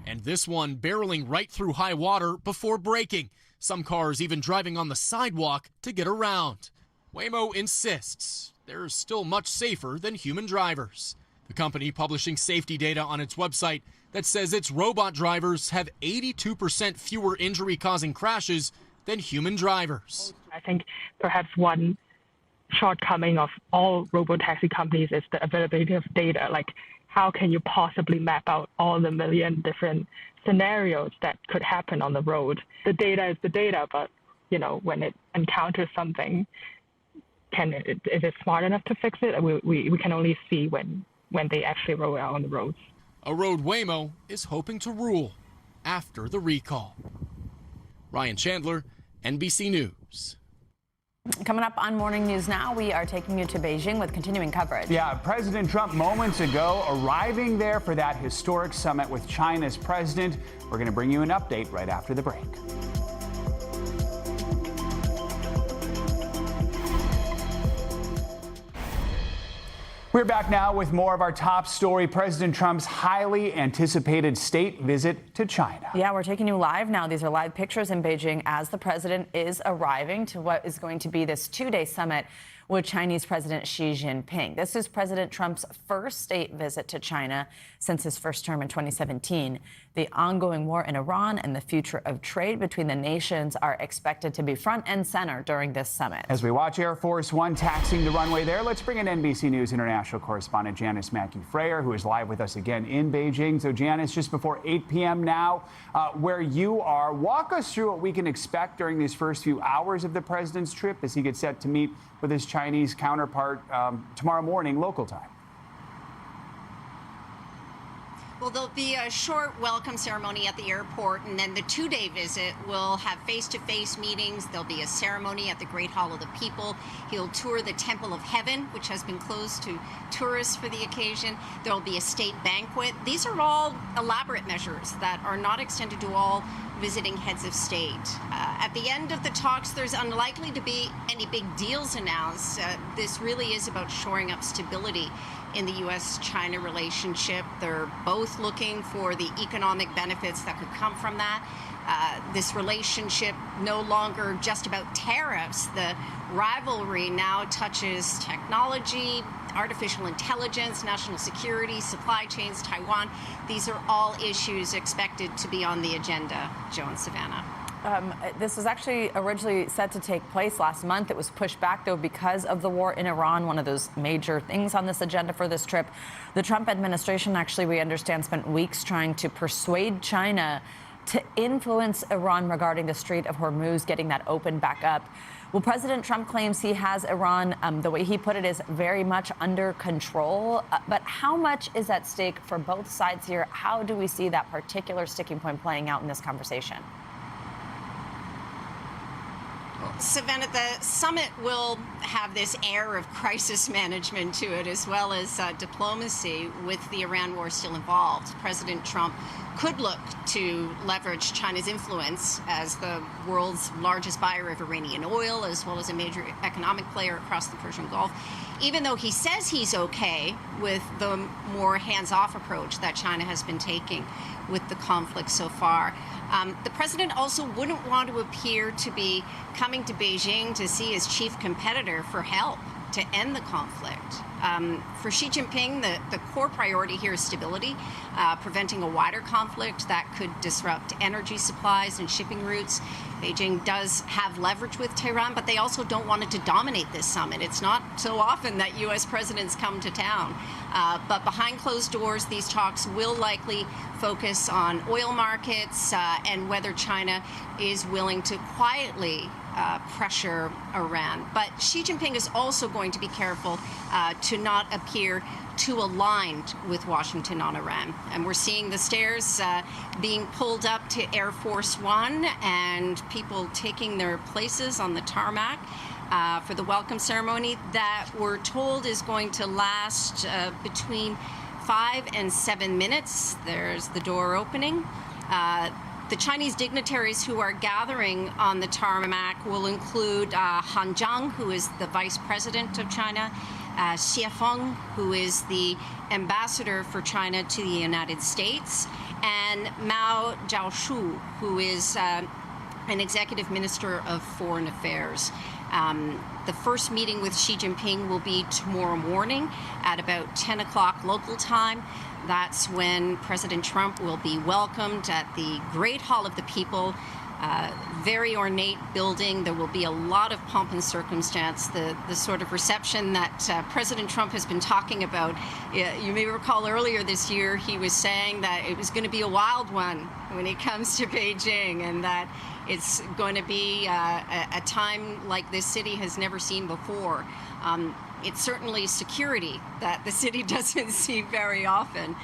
And this one barreling right through high water before braking. Some cars even driving on the sidewalk to get around. Waymo insists they're still much safer than human drivers. The company publishing safety data on its website that says its robot drivers have 82% fewer injury-causing crashes than human drivers. I think perhaps one shortcoming of all robotaxi companies is the availability of data. Like, how can you possibly map out all the million different scenarios that could happen on the road? The data is the data, but you know, when it encounters something, is it smart enough to fix it? We can only see when they actually roll out on the roads. A road Waymo is hoping to rule after the recall. Ryan Chandler, NBC News. Coming up on Morning News Now, we are taking you to Beijing with continuing coverage. Yeah, President Trump moments ago arriving there for that historic summit with China's president. We're going to bring you an update right after the break. We're back now with more of our top story, President Trump's highly anticipated state visit to China. Yeah, we're taking you live now. These are live pictures in Beijing as the president is arriving to what is going to be this two-day summit with Chinese President Xi Jinping. This is President Trump's first state visit to China since his first term in 2017. The ongoing war in Iran and the future of trade between the nations are expected to be front and center during this summit. As we watch Air Force One taxiing the runway there, let's bring in NBC News international correspondent Janice Mackey-Freyer, who is live with us again in Beijing. So, Janice, just before 8 p.m. now, where you are, walk us through what we can expect during these first few hours of the president's trip as he gets set to meet with his Chinese counterpart tomorrow morning, local time. Well, there'll be a short welcome ceremony at the airport, and then the two-day visit will have face-to-face meetings. There'll be a ceremony at the Great Hall of the People. He'll tour the Temple of Heaven, which has been closed to tourists for the occasion. There'll be a state banquet. These are all elaborate measures that are not extended to all visiting heads of state. At the end of the talks, there's unlikely to be any big deals announced. This really is about shoring up stability in the U.S.-China relationship. They're both looking for the economic benefits that could come from that. This relationship no longer just about tariffs. The rivalry now touches technology, artificial intelligence, national security, supply chains, Taiwan. These are all issues expected to be on the agenda. Joe and Savannah. This was actually originally set to take place last month. It was pushed back, though, because of the war in Iran, one of those major things on this agenda for this trip. The Trump administration, actually, we understand, spent weeks trying to persuade China to influence Iran regarding the Strait of Hormuz, getting that opened back up. Well, President Trump claims he has Iran, the way he put it, is very much under control. But how much is at stake for both sides here? How do we see that particular sticking point playing out in this conversation? Savannah, the summit will have this air of crisis management to it, as well as diplomacy with the Iran war still involved. President Trump could look to leverage China's influence as the world's largest buyer of Iranian oil, as well as a major economic player across the Persian Gulf, even though he says he's okay with the more hands-off approach that China has been taking with the conflict so far. The president also wouldn't want to appear to be coming to Beijing to see his chief competitor for help to end the conflict. For Xi Jinping, the core priority here is stability, preventing a wider conflict that could disrupt energy supplies and shipping routes. Beijing does have leverage with Tehran, but they also don't want it to dominate this summit. It's not so often that U.S. presidents come to town. But behind closed doors, these talks will likely focus on oil markets and whether China is willing to quietly pressure Iran. But Xi Jinping is also going to be careful to not appear too aligned with Washington on Iran. And we're seeing the stairs being pulled up to Air Force One and people taking their places on the tarmac for the welcome ceremony that we're told is going to last between 5 and 7 minutes. There's the door opening. The Chinese dignitaries who are gathering on the tarmac will include Han Zhang, who is the vice president of China, Xie Feng, who is the ambassador for China to the United States, and Mao Zhaoshu, who is an executive minister of foreign affairs. The first meeting with Xi Jinping will be tomorrow morning at about 10 o'clock local time. That's when President Trump will be welcomed at the Great Hall of the People, very ornate building. There will be a lot of pomp and circumstance, the sort of reception that President Trump has been talking about. You may recall earlier this year he was saying that it was going to be a wild one when it comes to Beijing, and that it's going to be a time like this city has never seen before. It's certainly security that the city doesn't see very often.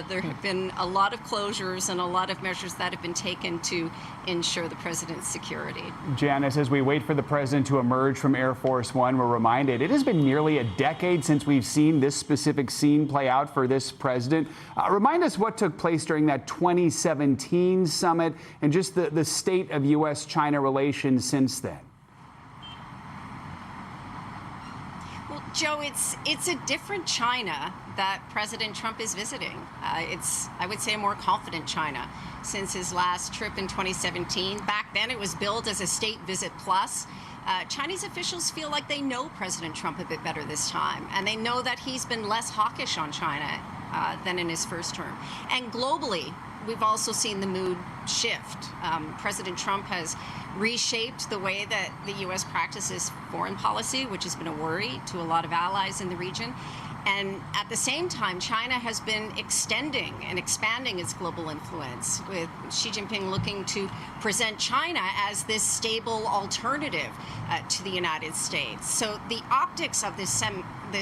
There have been a lot of closures and a lot of measures that have been taken to ensure the president's security. Janice, as we wait for the president to emerge from Air Force One, we're reminded it has been nearly a decade since we've seen this specific scene play out for this president. Remind us what took place during that 2017 summit and just the state of U.S.-China relations since then. Joe, it's a different China that President Trump is visiting. It's, I would say, a more confident China since his last trip in 2017. Back then, it was billed as a state visit plus. Chinese officials feel like they know President Trump a bit better this time, and they know that he's been less hawkish on China than in his first term. And globally, we've also seen the mood shift. President Trump has reshaped the way that the U.S. practices foreign policy, which has been a worry to a lot of allies in the region. And at the same time, China has been extending and expanding its global influence, with Xi Jinping looking to present China as this stable alternative to the United States. So the optics of this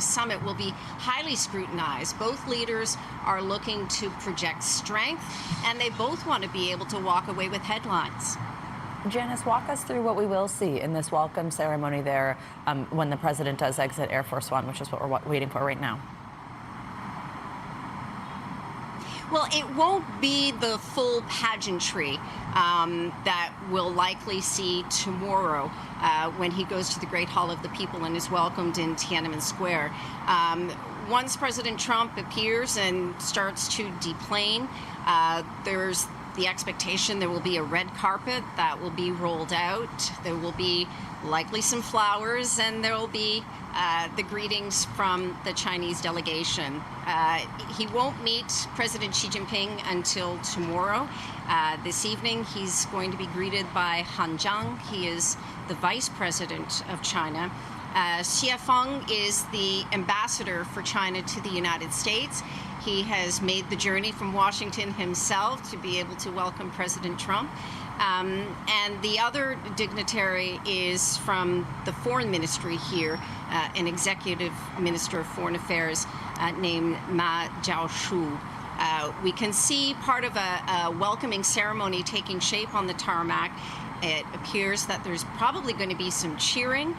summit will be highly scrutinized. Both leaders are looking to project strength, and they both want to be able to walk away with headlines. Janice, walk us through what we will see in this welcome ceremony there when the president does exit Air Force One, which is what we're waiting for right now. Well, it won't be the full pageantry that we'll likely see tomorrow when he goes to the Great Hall of the People and is welcomed in Tiananmen Square. Once President Trump appears and starts to deplane, there's the expectation there will be a red carpet that will be rolled out. There will be likely some flowers, and there will be the greetings from the Chinese delegation. He won't meet President Xi Jinping until tomorrow. This evening, he's going to be greeted by Han Zhang. He is the vice president of China. Xie Feng is the ambassador for China to the United States. He has made the journey from Washington himself to be able to welcome President Trump. And the other dignitary is from the foreign ministry here, an executive minister of foreign affairs named Ma Jiaoshu. We can see part of a welcoming ceremony taking shape on the tarmac. It appears that there's probably going to be some cheering.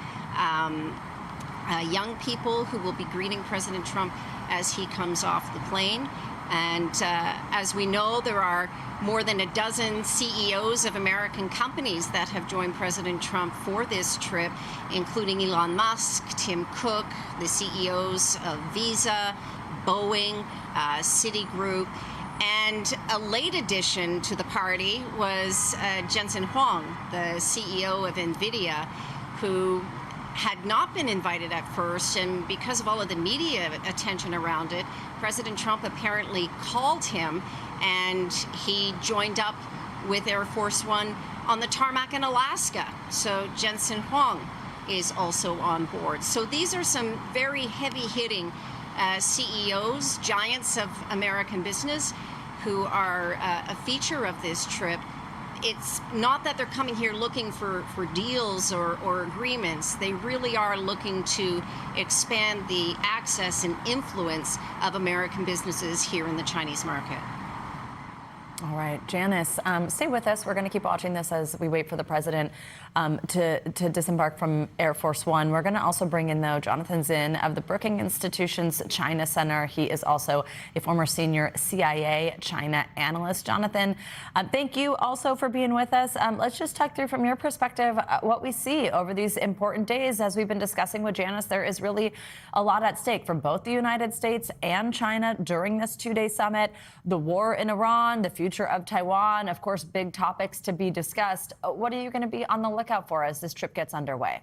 Young people who will be greeting President Trump as he comes off the plane. And as we know, there are more than a dozen CEOs of American companies that have joined President Trump for this trip, including Elon Musk, Tim Cook, the CEOs of Visa, Boeing, Citigroup. And a late addition to the party was Jensen Huang, the CEO of NVIDIA, who had not been invited at first, and because of all of the media attention around it, President Trump apparently called him, and he joined up with Air Force One on the tarmac in Alaska. So Jensen Huang is also on board. So these are some very heavy-hitting CEOs, giants of American business, who are a feature of this trip. It's not that they're coming here looking for deals or agreements. They really are looking to expand the access and influence of American businesses here in the Chinese market. All right, Janice, stay with us. We're going to keep watching this as we wait for the president to disembark from Air Force One. We're going to also bring in, though, Jonathan Zinn of the Brookings Institution's China Center. He is also a former senior CIA China analyst. Jonathan, thank you also for being with us. Let's just talk through from your perspective what we see over these important days. As we've been discussing with Janice, there is really a lot at stake from both the United States and China during this two-day summit. The war in Iran, the future of Taiwan, of course, big topics to be discussed. What are you going to be on the lookout for as this trip gets underway?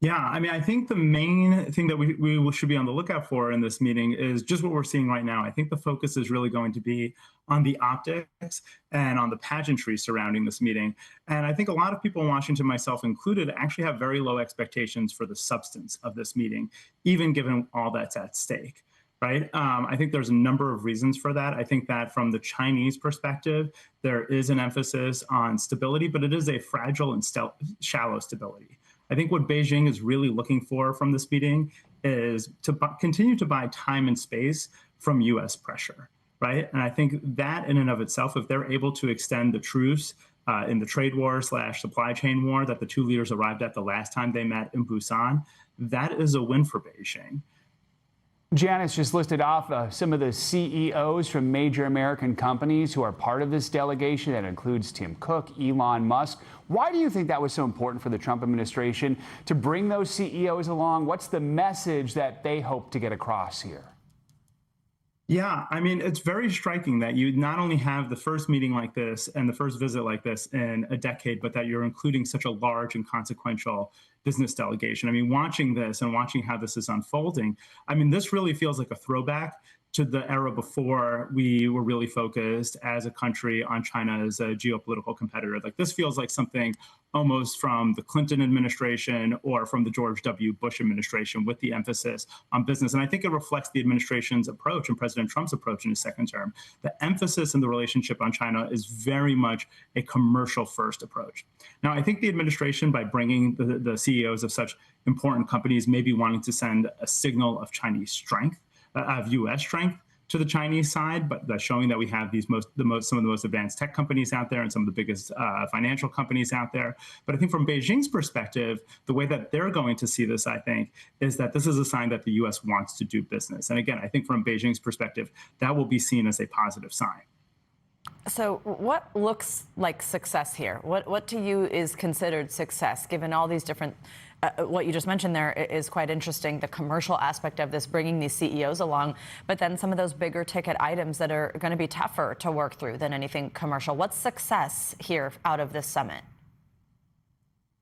Yeah, I mean, I think the main thing that we should be on the lookout for in this meeting is just what we're seeing right now. I think the focus is really going to be on the optics and on the pageantry surrounding this meeting. And I think a lot of people in Washington, myself included, actually have very low expectations for the substance of this meeting, even given all that's at stake. Right. I think there's a number of reasons for that. I think that from the Chinese perspective, there is an emphasis on stability, but it is a fragile and shallow stability. I think what Beijing is really looking for from this meeting is to continue to buy time and space from U.S. pressure. Right. And I think that in and of itself, if they're able to extend the truce in the trade war / supply chain war that the two leaders arrived at the last time they met in Busan, that is a win for Beijing. Janice just listed off some of the CEOs from major American companies who are part of this delegation. That includes Tim Cook, Elon Musk. Why do you think that was so important for the Trump administration to bring those CEOs along? What's the message that they hope to get across here? Yeah, I mean, it's very striking that you not only have the first meeting like this and the first visit like this in a decade, but that you're including such a large and consequential business delegation. I mean, watching this and watching how this is unfolding, I mean, this really feels like a throwback to the era before we were really focused as a country on China as a geopolitical competitor. Like, this feels like something almost from the Clinton administration or from the George W. Bush administration, with the emphasis on business. And I think it reflects the administration's approach and President Trump's approach in his second term. The emphasis in the relationship on China is very much a commercial first approach. Now, I think the administration, by bringing the CEOs of such important companies, may be wanting to send a signal of Chinese strength, of U.S. strength to the Chinese side, but that's showing that we have some of the most advanced tech companies out there and some of the biggest financial companies out there. But I think from Beijing's perspective, the way that they're going to see this, I think, is that this is a sign that the U.S. wants to do business. And again, I think from Beijing's perspective, that will be seen as a positive sign. So what looks like success here? What to you is considered success, given all these different, what you just mentioned there is quite interesting, the commercial aspect of this, bringing these CEOs along, but then some of those bigger ticket items that are going to be tougher to work through than anything commercial. What's success here out of this summit?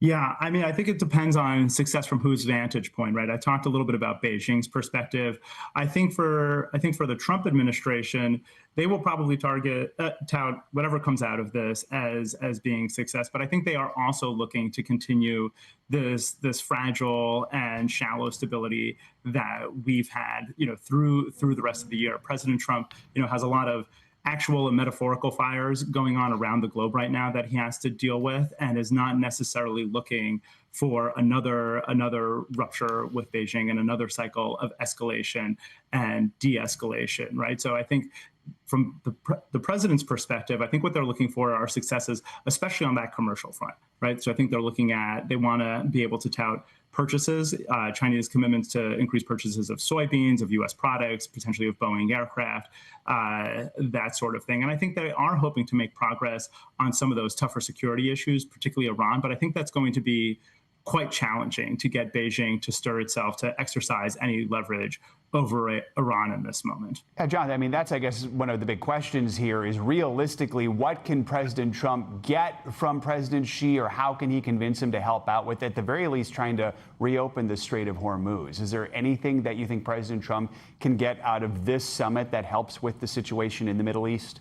Yeah, I mean, I think it depends on success from whose vantage point, right? I talked a little bit about Beijing's perspective. I think for the Trump administration, they will probably tout whatever comes out of this as being success. But I think they are also looking to continue this fragile and shallow stability that we've had, through the rest of the year. President Trump, has a lot of actual and metaphorical fires going on around the globe right now that he has to deal with, and is not necessarily looking for another rupture with Beijing and another cycle of escalation and de-escalation, right? So I think from the president's perspective, I think what they're looking for are successes, especially on that commercial front, right? So I think they want to be able to tout purchases, Chinese commitments to increase purchases of soybeans, of U.S. products, potentially of Boeing aircraft, that sort of thing. And I think they are hoping to make progress on some of those tougher security issues, particularly Iran. But I think that's going to be quite challenging to get Beijing to stir itself to exercise any leverage over Iran in this moment. John, I mean, that's, I guess, one of the big questions here is, realistically, what can President Trump get from President Xi, or how can he convince him to help out with, at the very least, trying to reopen the Strait of Hormuz? Is there anything that you think President Trump can get out of this summit that helps with the situation in the Middle East?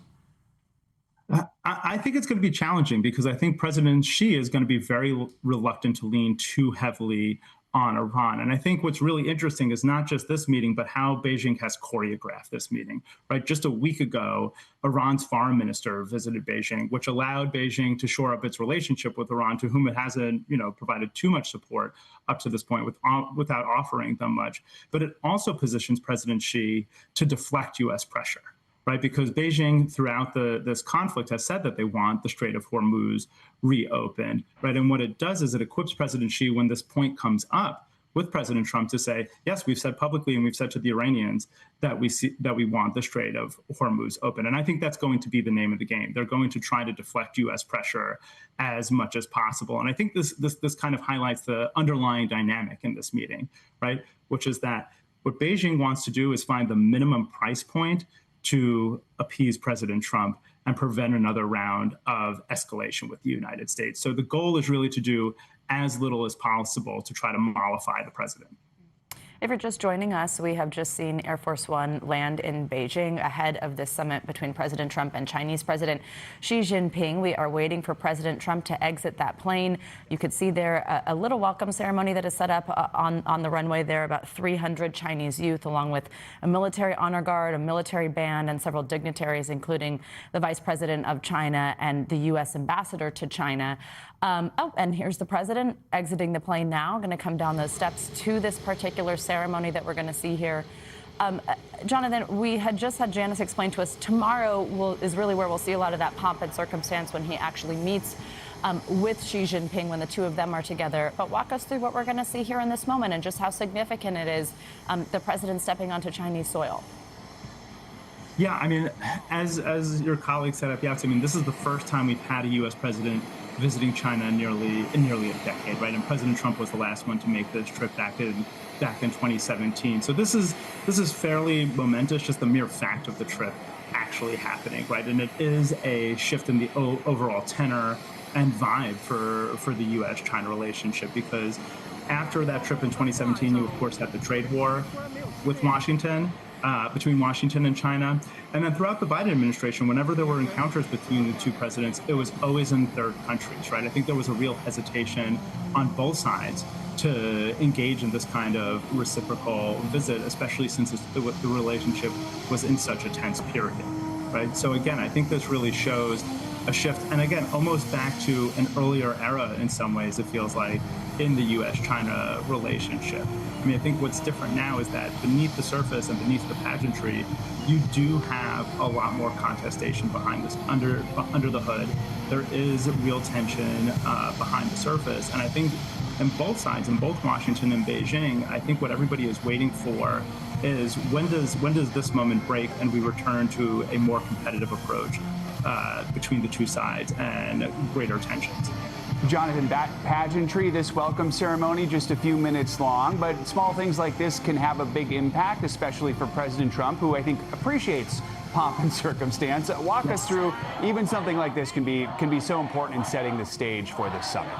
I think it's going to be challenging, because I think President Xi is going to be very reluctant to lean too heavily on Iran. And I think what's really interesting is not just this meeting, but how Beijing has choreographed this meeting, right? Just a week ago, Iran's foreign minister visited Beijing, which allowed Beijing to shore up its relationship with Iran, to whom it hasn't, provided too much support up to this point without offering them much. But it also positions President Xi to deflect U.S. pressure, right? Because Beijing, throughout this conflict, has said that they want the Strait of Hormuz reopened, right? And what it does is it equips President Xi, when this point comes up with President Trump, to say, yes, we've said publicly and we've said to the Iranians that we want the Strait of Hormuz open. And I think that's going to be the name of the game. They're going to try to deflect U.S. pressure as much as possible. And I think this kind of highlights the underlying dynamic in this meeting, right? Which is that what Beijing wants to do is find the minimum price point to appease President Trump and prevent another round of escalation with the United States. So the goal is really to do as little as possible to try to mollify the president. If you're just joining us, we have just seen Air Force One land in Beijing ahead of this summit between President Trump and Chinese President Xi Jinping. We are waiting for President Trump to exit that plane. You could see there a little welcome ceremony that is set up on the runway there. About 300 Chinese youth, along with a military honor guard, a military band, and several dignitaries, including the Vice President of China and the U.S. Ambassador to China. And here's the president exiting the plane now, going to come down those steps to this particular ceremony that we're going to see here. Jonathan, we had just had Janice explain to us tomorrow is really where we'll see a lot of that pomp and circumstance, when he actually meets with Xi Jinping, when the two of them are together. But walk us through what we're going to see here in this moment, and just how significant it is, the president stepping onto Chinese soil. Yeah, I mean, as your colleague said up, I mean, this is the first time we've had a U.S. president visiting China in nearly a decade, right? And President Trump was the last one to make this trip back in 2017. So this is fairly momentous, just the mere fact of the trip actually happening, right? And it is a shift in the overall tenor and vibe for the U.S.-China relationship, because after that trip in 2017, you of course had the trade war with Washington. between Washington and China. And then throughout the Biden administration, whenever there were encounters between the two presidents, it was always in third countries, right? I think there was a real hesitation on both sides to engage in this kind of reciprocal visit, especially since the relationship was in such a tense period, right? So again, I think this really shows a shift, and again, almost back to an earlier era in some ways, it feels like, in the U.S.-China relationship. I mean, I think what's different now is that beneath the surface and beneath the pageantry, you do have a lot more contestation behind this, under the hood. There is real tension behind the surface, and I think in both sides, in both Washington and Beijing, I think what everybody is waiting for is when does this moment break and we return to a more competitive approach between the two sides and greater tensions. Jonathan, that pageantry, this welcome ceremony, just a few minutes long, but small things like this can have a big impact, especially for President Trump, who I think appreciates pomp and circumstance. Walk us through, even something like this can be so important in setting the stage for this summit.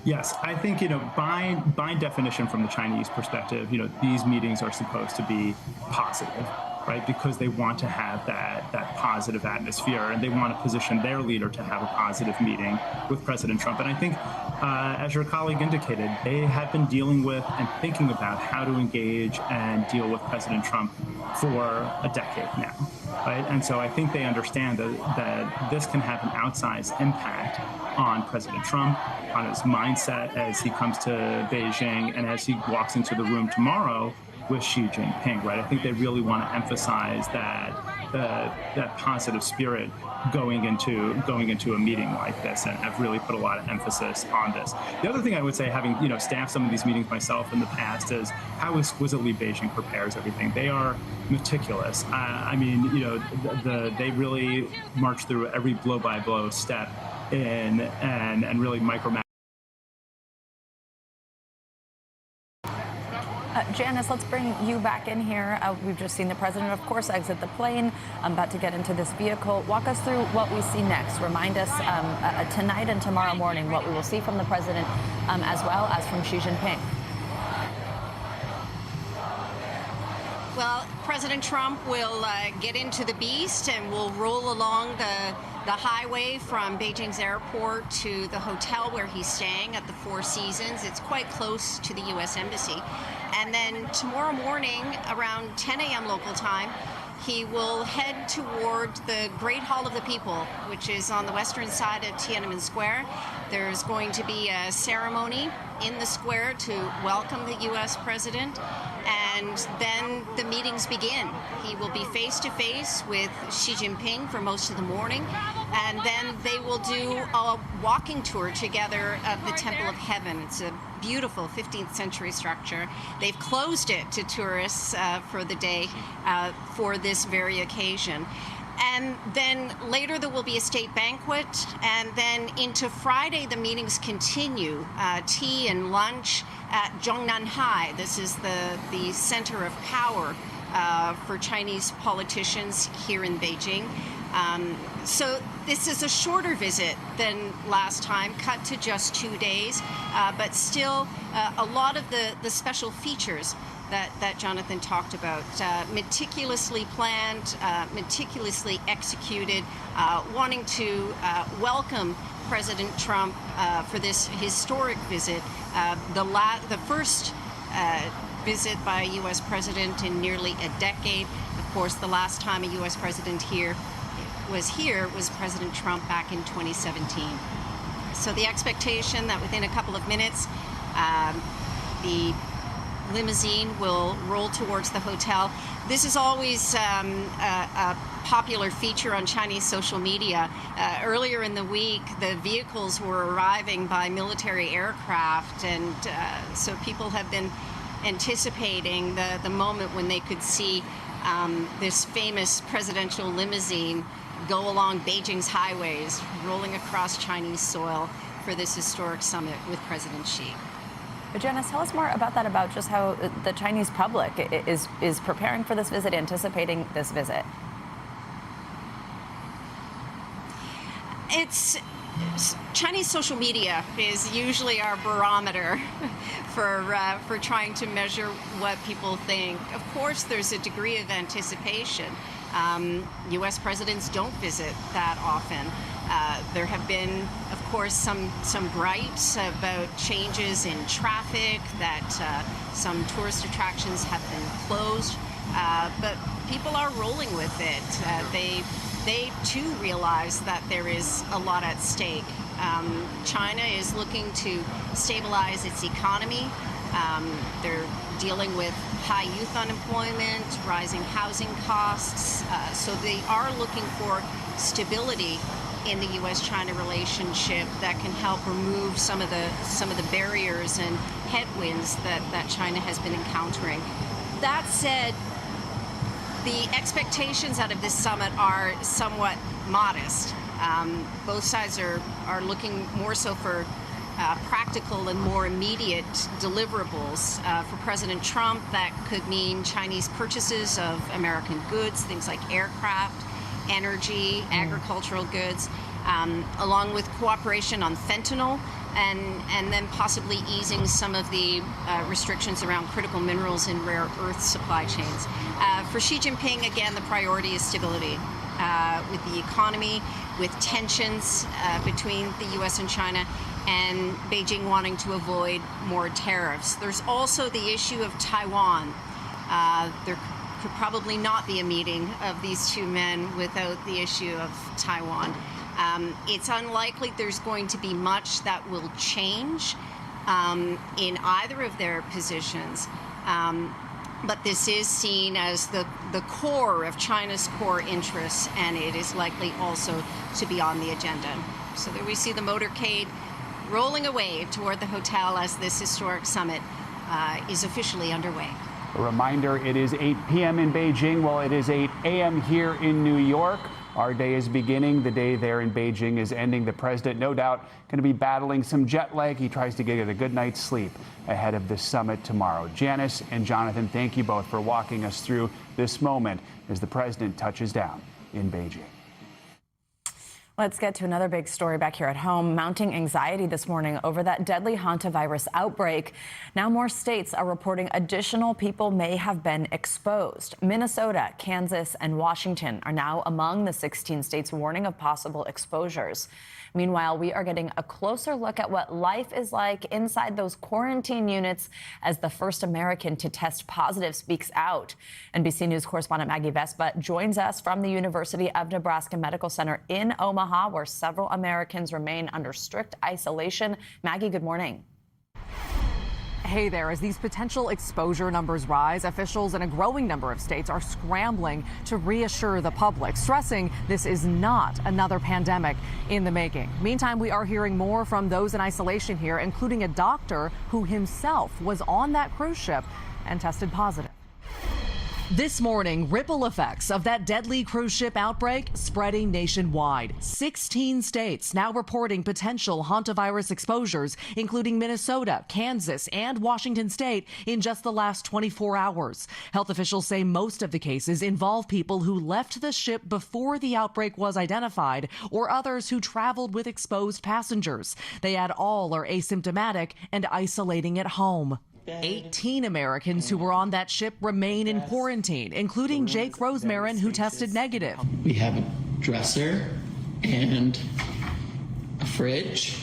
Yes, I think, by definition from the Chinese perspective, these meetings are supposed to be positive, right? Because they want to have that positive atmosphere, and they want to position their leader to have a positive meeting with President Trump. And I think, as your colleague indicated, they have been dealing with and thinking about how to engage and deal with President Trump for a decade now, right? And so I think they understand that this can have an outsized impact on President Trump, on his mindset as he comes to Beijing and as he walks into the room tomorrow with Xi Jinping, right? I think they really want to emphasize that positive spirit going into a meeting like this, and have really put a lot of emphasis on this. The other thing I would say, having staffed some of these meetings myself in the past, is how exquisitely Beijing prepares everything. They are meticulous. I mean, they really march through every blow-by-blow step in and really micromanage. Janice, let's bring you back in here. We've just seen the president, of course, exit the plane. I'm about to get into this vehicle. Walk us through what we see next. Remind us tonight and tomorrow morning what we will see from the president as well as from Xi Jinping. Well, President Trump will get into the Beast and will roll along the highway from Beijing's airport to the hotel where he's staying at the Four Seasons. It's quite close to the U.S. Embassy. And then tomorrow morning, around 10 a.m. local time, he will head toward the Great Hall of the People, which is on the western side of Tiananmen Square. There's going to be a ceremony in the square to welcome the U.S. president, and then the meetings begin. He will be face-to-face with Xi Jinping for most of the morning, and then they will do a walking tour together of the Temple of Heaven. It's a beautiful 15th century structure. They've closed it to tourists for the day for this very occasion. And then later there will be a state banquet, and then into Friday the meetings continue. Tea and lunch at Zhongnanhai. This is the center of power for Chinese politicians here in Beijing. So this is a shorter visit than last time, cut to just 2 days, but still a lot of the special features that Jonathan talked about, meticulously planned, meticulously executed, wanting to welcome President Trump for this historic visit, the first visit by a U.S. president in nearly a decade. Of course, the last time a U.S. president was President Trump back in 2017. So the expectation that within a couple of minutes, the limousine will roll towards the hotel. This is always a popular feature on Chinese social media. Earlier in the week, the vehicles were arriving by military aircraft, and so people have been anticipating the moment when they could see this famous presidential limousine go along Beijing's highways, rolling across Chinese soil for this historic summit with President Xi. But Janice, tell us more about that, about just how the Chinese public is preparing for this visit, anticipating this visit. It's Chinese social media is usually our barometer for trying to measure what people think. Of course, there's a degree of anticipation. U.S. presidents don't visit that often. There have been, of course, some gripes about changes in traffic, that some tourist attractions have been closed, but people are rolling with it. They too realize that there is a lot at stake. China is looking to stabilize its economy. They're dealing with high youth unemployment, rising housing costs. So they are looking for stability in the U.S.-China relationship that can help remove some of the barriers and headwinds that China has been encountering. That said, the expectations out of this summit are somewhat modest. Both sides are looking more so for practical and more immediate deliverables. For President Trump, that could mean Chinese purchases of American goods, things like aircraft, energy, agricultural goods, along with cooperation on fentanyl, and then possibly easing some of the restrictions around critical minerals and rare earth supply chains. For Xi Jinping, again, the priority is stability. With the economy, with tensions between the U.S. and China, and Beijing wanting to avoid more tariffs. There's also the issue of Taiwan. There could probably not be a meeting of these two men without the issue of Taiwan. It's unlikely there's going to be much that will change in either of their positions. But this is seen as the core of China's core interests, and it is likely also to be on the agenda. So there we see the motorcade rolling away toward the hotel as this historic summit is officially underway. A reminder, it is 8 p.m. in Beijing, while it is 8 a.m. here in New York. Our day is beginning. The day there in Beijing is ending. The president, no doubt, going to be battling some jet lag. He tries to get a good night's sleep ahead of this summit tomorrow. Janice and Jonathan, thank you both for walking us through this moment as the president touches down in Beijing. Let's get to another big story back here at home. Mounting anxiety this morning over that deadly hantavirus outbreak. Now more states are reporting additional people may have been exposed. Minnesota, Kansas, and Washington are now among the 16 states warning of possible exposures. Meanwhile, we are getting a closer look at what life is like inside those quarantine units as the first American to test positive speaks out. NBC News correspondent Maggie Vespa joins us from the University of Nebraska Medical Center in Omaha, where several Americans remain under strict isolation. Maggie, good morning. Hey there, as these potential exposure numbers rise, officials in a growing number of states are scrambling to reassure the public, stressing this is not another pandemic in the making. Meantime, we are hearing more from those in isolation here, including a doctor who himself was on that cruise ship and tested positive. This morning, ripple effects of that deadly cruise ship outbreak spreading nationwide. 16 states now reporting potential hantavirus exposures, including Minnesota, Kansas, and Washington state in just the last 24 hours. Health officials say most of the cases involve people who left the ship before the outbreak was identified or others who traveled with exposed passengers. They add all are asymptomatic and isolating at home. 18 Americans who were on that ship remain in quarantine, including Jake Rosemarin, who tested negative. We have a dresser and a fridge,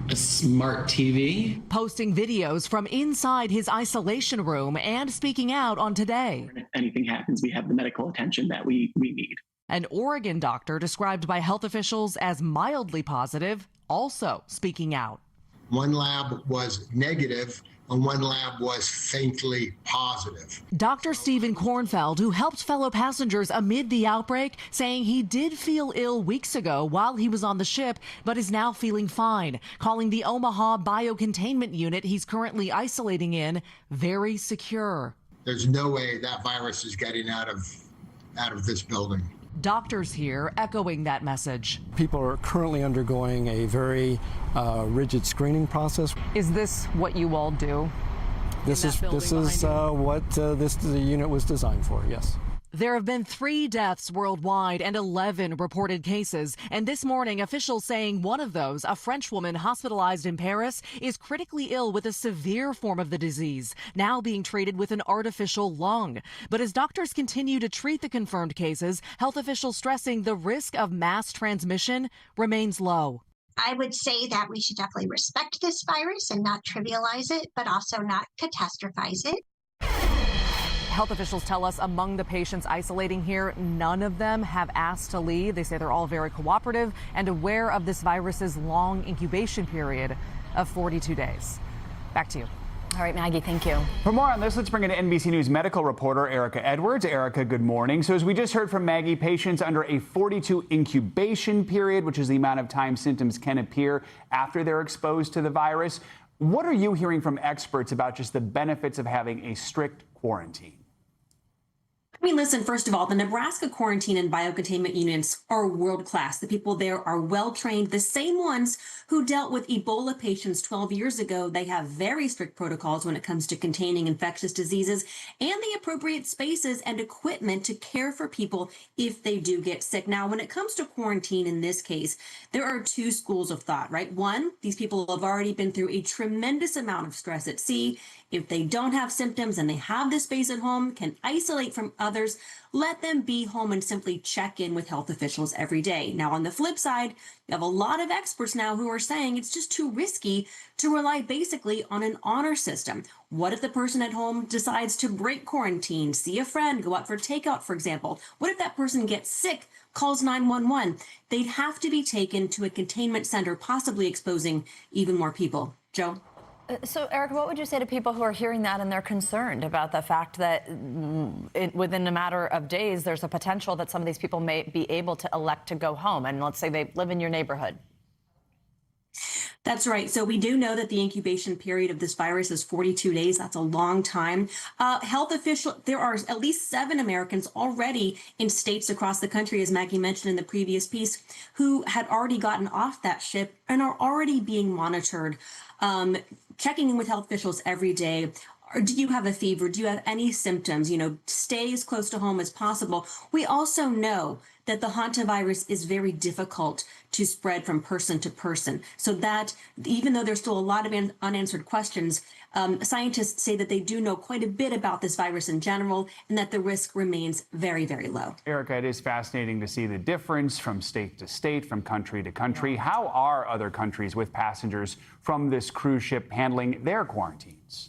a smart TV. Posting videos from inside his isolation room and speaking out on Today. If anything happens, we have the medical attention that we need. An Oregon doctor described by health officials as mildly positive, also speaking out. One lab was negative and one lab was faintly positive. Dr. Stephen Kornfeld, who helped fellow passengers amid the outbreak, saying he did feel ill weeks ago while he was on the ship, but is now feeling fine, calling the Omaha biocontainment unit he's currently isolating in very secure. There's no way that virus is getting out of this building. Doctors here echoing that message. People are currently undergoing a very rigid screening process. Is this what you all do? This is what the unit was designed for, yes. There have been 3 deaths worldwide and 11 reported cases. And this morning, officials saying one of those, a French woman hospitalized in Paris, is critically ill with a severe form of the disease, now being treated with an artificial lung. But as doctors continue to treat the confirmed cases, health officials stressing the risk of mass transmission remains low. I would say that we should definitely respect this virus and not trivialize it, but also not catastrophize it. Health officials tell us among the patients isolating here, none of them have asked to leave. They say they're all very cooperative and aware of this virus's long incubation period of 42 days. Back to you. All right, Maggie, thank you. For more on this, let's bring in NBC News medical reporter Erica Edwards. Erica, good morning. So as we just heard from Maggie, patients under a 42 incubation period, which is the amount of time symptoms can appear after they're exposed to the virus. What are you hearing from experts about just the benefits of having a strict quarantine? I mean, listen, first of all, the Nebraska quarantine and biocontainment units are world class. The people there are well trained, the same ones who dealt with Ebola patients 12 years ago. They have very strict protocols when it comes to containing infectious diseases and the appropriate spaces and equipment to care for people if they do get sick. Now, when it comes to quarantine in this case, there are 2 schools of thought, right? One, these people have already been through a tremendous amount of stress at sea. If they don't have symptoms and they have this space at home, can isolate from others, let them be home and simply check in with health officials every day. Now, on the flip side, you have a lot of experts now who are saying it's just too risky to rely basically on an honor system. What if the person at home decides to break quarantine, see a friend, go out for takeout, for example? What if that person gets sick, calls 911? They'd have to be taken to a containment center, possibly exposing even more people. Joe? So, Eric, what would you say to people who are hearing that and they're concerned about the fact that within a matter of days, there's a potential that some of these people may be able to elect to go home? And let's say they live in your neighborhood. That's right. So we do know that the incubation period of this virus is 42 days. That's a long time. There are at least 7 Americans already in states across the country, as Maggie mentioned in the previous piece, who had already gotten off that ship and are already being monitored, checking in with health officials every day. Or do you have a fever? Do you have any symptoms? Stay as close to home as possible. We also know that the hantavirus is very difficult to spread from person to person. So that even though there's still a lot of unanswered questions, scientists say that they do know quite a bit about this virus in general and that the risk remains very, very low. Erica, it is fascinating to see the difference from state to state, from country to country. How are other countries with passengers from this cruise ship handling their quarantines?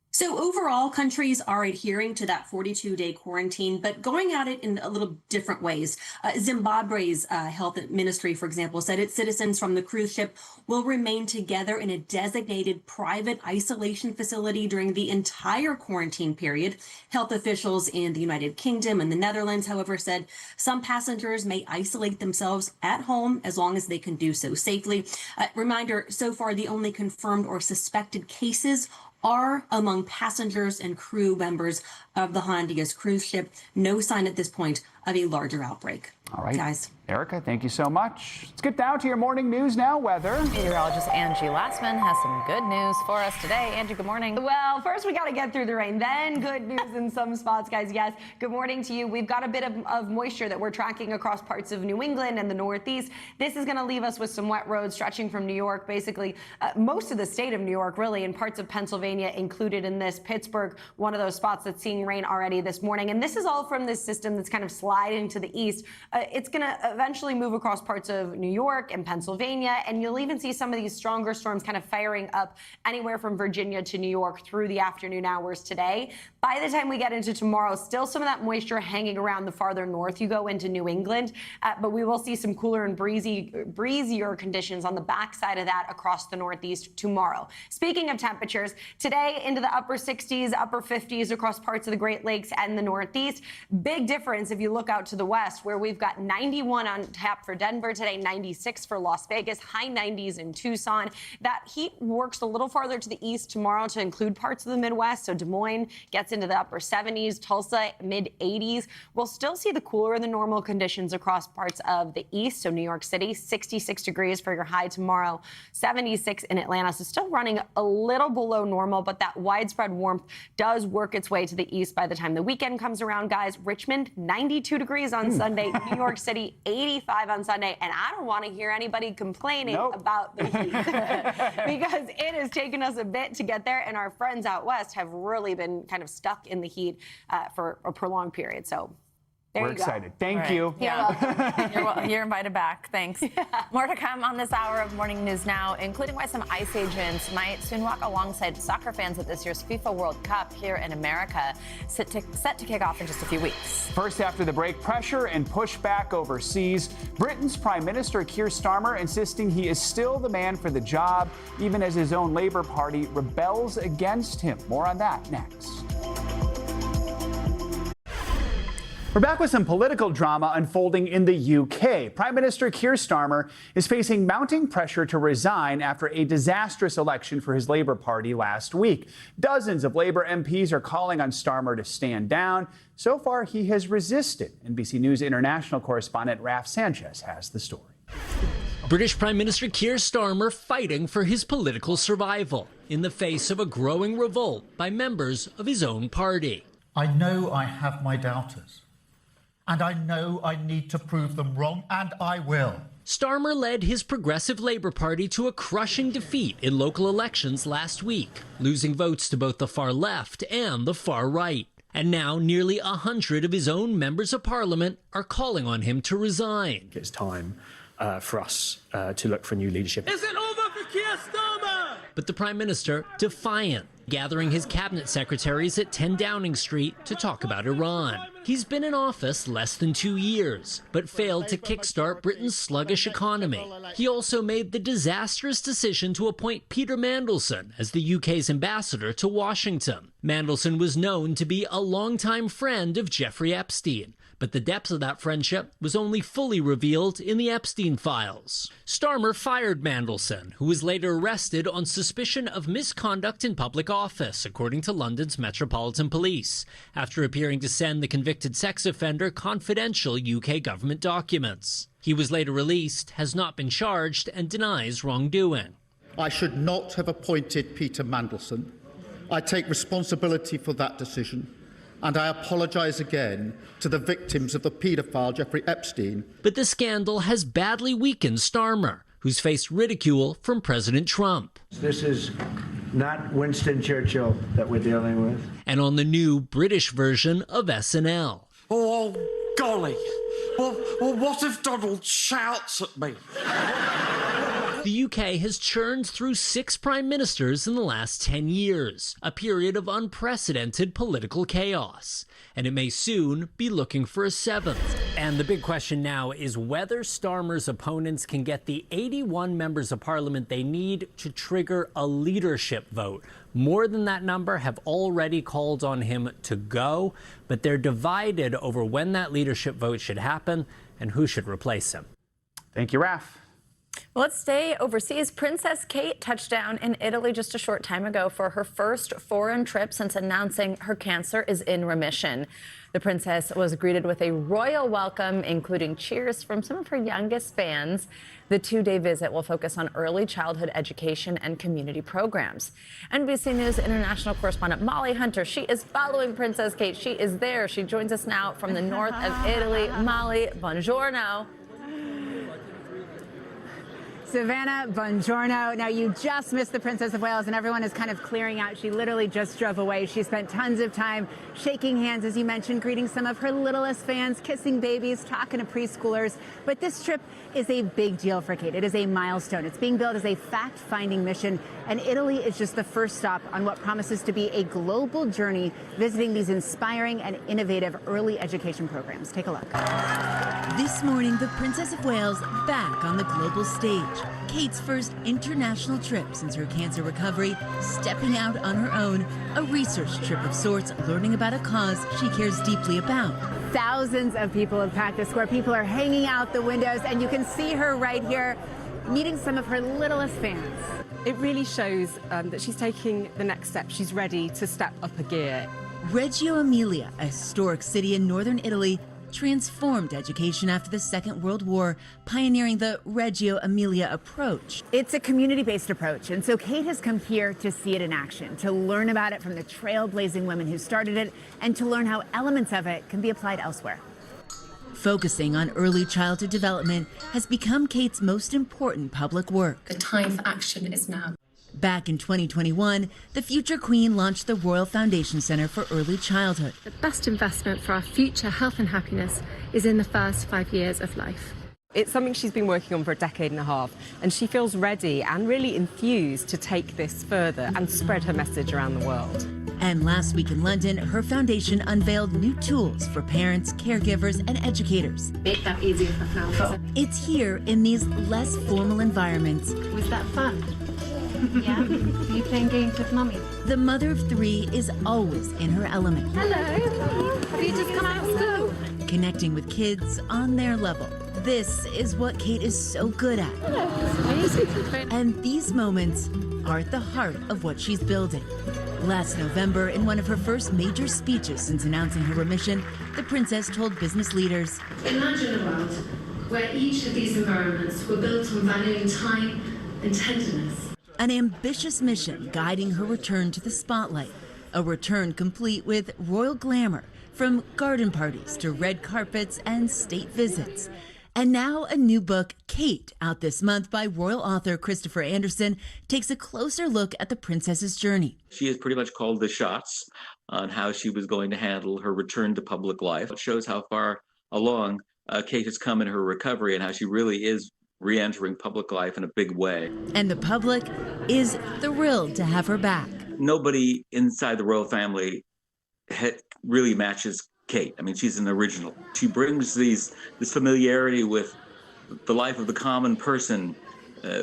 So overall, countries are adhering to that 42-day quarantine, but going at it in a little different ways. Zimbabwe's health ministry, for example, said its citizens from the cruise ship will remain together in a designated private isolation facility during the entire quarantine period. Health officials in the United Kingdom and the Netherlands, however, said some passengers may isolate themselves at home as long as they can do so safely. Reminder, so far, the only confirmed or suspected cases are among passengers and crew members of the Honduras cruise ship. No sign at this point of a larger outbreak. All right, guys. Erica, thank you so much. Let's get down to your morning news now. Weather. Meteorologist Angie Lassman has some good news for us today. Angie, good morning. Well, first we got to get through the rain, then good news in some spots, guys. Yes, good morning to you. We've got a bit of moisture that we're tracking across parts of New England and the Northeast. This is going to leave us with some wet roads stretching from New York, basically most of the state of New York, really, and parts of Pennsylvania included in this. Pittsburgh, one of those spots that's seeing rain already this morning. And this is all from this system that's kind of sliding to the east. It's going to eventually move across parts of New York and Pennsylvania, and you'll even see some of these stronger storms kind of firing up anywhere from Virginia to New York through the afternoon hours today. By the time we get into tomorrow, still some of that moisture hanging around the farther north you go into New England, but we will see some cooler and breezier conditions on the backside of that across the Northeast tomorrow. Speaking of temperatures, today into the upper 60s, upper 50s across parts of the Great Lakes and the Northeast. Big difference if you look look out to the west, where we've got 91 on tap for Denver today, 96 for Las Vegas, high 90s in Tucson. That heat works a little farther to the east tomorrow to include parts of the Midwest. So Des Moines gets into the upper 70s, Tulsa mid 80s. We'll still see the cooler than normal conditions across parts of the east. So New York City, 66 degrees for your high tomorrow, 76 in Atlanta. So still running a little below normal, but that widespread warmth does work its way to the east by the time the weekend comes around, guys. Richmond, 92 degrees on Sunday. New York City, 85 on Sunday. And I don't want to hear anybody complaining about the heat because it has taken us a bit to get there. And our friends out west have really been kind of stuck in the heat for a prolonged period. So we're excited. Thank you. Yeah. You're invited back. Thanks. More to come on this hour of Morning News Now, including why some ICE agents might soon walk alongside soccer fans at this year's FIFA World Cup here in America, set to kick off in just a few weeks. First, after the break, pressure and pushback overseas. Britain's Prime Minister Keir Starmer insisting he is still the man for the job, even as his own Labour Party rebels against him. More on that next. We're back with some political drama unfolding in the UK. Prime Minister Keir Starmer is facing mounting pressure to resign after a disastrous election for his Labour Party last week. Dozens of Labour MPs are calling on Starmer to stand down. So far, he has resisted. NBC News international correspondent Raf Sanchez has the story. British Prime Minister Keir Starmer fighting for his political survival in the face of a growing revolt by members of his own party. I know I have my doubters. And I know I need to prove them wrong, and I will. Starmer led his Progressive Labour Party to a crushing defeat in local elections last week, losing votes to both the far left and the far right. And now nearly 100 of his own members of parliament are calling on him to resign. It's time for us to look for new leadership. Is it over for Keir Starmer? But the Prime Minister defiant, gathering his cabinet secretaries at 10 Downing Street to talk about Iran. He's been in office less than 2 years, but failed to kickstart Britain's sluggish economy. He also made the disastrous decision to appoint Peter Mandelson as the UK's ambassador to Washington. Mandelson was known to be a longtime friend of Jeffrey Epstein, but the depth of that friendship was only fully revealed in the Epstein files. Starmer fired Mandelson, who was later arrested on suspicion of misconduct in public office, according to London's Metropolitan Police, after appearing to send the convicted sex offender confidential UK government documents. He was later released, has not been charged, and denies wrongdoing. I should not have appointed Peter Mandelson. I take responsibility for that decision. And I apologise again to the victims of the paedophile Jeffrey Epstein. But the scandal has badly weakened Starmer, who's faced ridicule from President Trump. This is not Winston Churchill that we're dealing with. And on the new British version of SNL. Oh, golly. Well, what if Donald shouts at me? The UK has churned through 6 prime ministers in the last 10 years, a period of unprecedented political chaos. And it may soon be looking for a 7th. And the big question now is whether Starmer's opponents can get the 81 members of parliament they need to trigger a leadership vote. More than that number have already called on him to go, but they're divided over when that leadership vote should happen and who should replace him. Thank you, Raf. Well, let's stay overseas. Princess Kate touched down in Italy just a short time ago for her first foreign trip since announcing her cancer is in remission. The princess was greeted with a royal welcome, including cheers from some of her youngest fans. The 2-day visit will focus on early childhood education and community programs. NBC News international correspondent Molly Hunter, she is following Princess Kate. She is there. She joins us now from the north of Italy. Molly, buongiorno. Savannah, buongiorno. Now, you just missed the Princess of Wales, and everyone is kind of clearing out. She literally just drove away. She spent tons of time shaking hands, as you mentioned, greeting some of her littlest fans, kissing babies, talking to preschoolers. But this trip is a big deal for Kate. It is a milestone. It's being billed as a fact-finding mission, and Italy is just the first stop on what promises to be a global journey visiting these inspiring and innovative early education programs. Take a look. This morning, the Princess of Wales back on the global stage. Kate's first international trip since her cancer recovery, stepping out on her own, a research trip of sorts, learning about a cause she cares deeply about. Thousands of people have packed the square. People are hanging out the windows, and you can see her right here meeting some of her littlest fans. It really shows that she's taking the next step. She's ready to step up a gear. Reggio Emilia, a historic city in northern Italy, transformed education after the Second World War, pioneering the Reggio Emilia approach. It's a community-based approach, and so Kate has come here to see it in action, to learn about it from the trailblazing women who started it, and to learn how elements of it can be applied elsewhere. Focusing on early childhood development has become Kate's most important public work. The time for action is now. Back in 2021, the future queen launched the Royal Foundation Center for Early Childhood. The best investment for our future health and happiness is in the first 5 years of life. It's something she's been working on for a decade and a half, and she feels ready and really enthused to take this further and spread her message around the world. And last week in London, her foundation unveiled new tools for parents, caregivers, and educators. Make that easier for families. It's here in these less formal environments. Was that fun? Yeah? Are you playing games with Mummy? The mother of three is always in her element. Hello. Have you just come out of school? Connecting with kids on their level. This is what Kate is so good at. Hello. And these moments are at the heart of what she's building. Last November, in one of her first major speeches since announcing her remission, the princess told business leaders, Imagine a world where each of these environments were built on valuing time and tenderness. An ambitious mission guiding her return to the spotlight, a return complete with royal glamour, from garden parties to red carpets and state visits. And now a new book, Kate, out this month by royal author Christopher Anderson, takes a closer look at the princess's journey. She has pretty much called the shots on how she was going to handle her return to public life. It shows how far along Kate has come in her recovery and how she really is re-entering public life in a big way. And the public is thrilled to have her back. Nobody inside the royal family really matches Kate. I mean, she's an original. She brings this familiarity with the life of the common person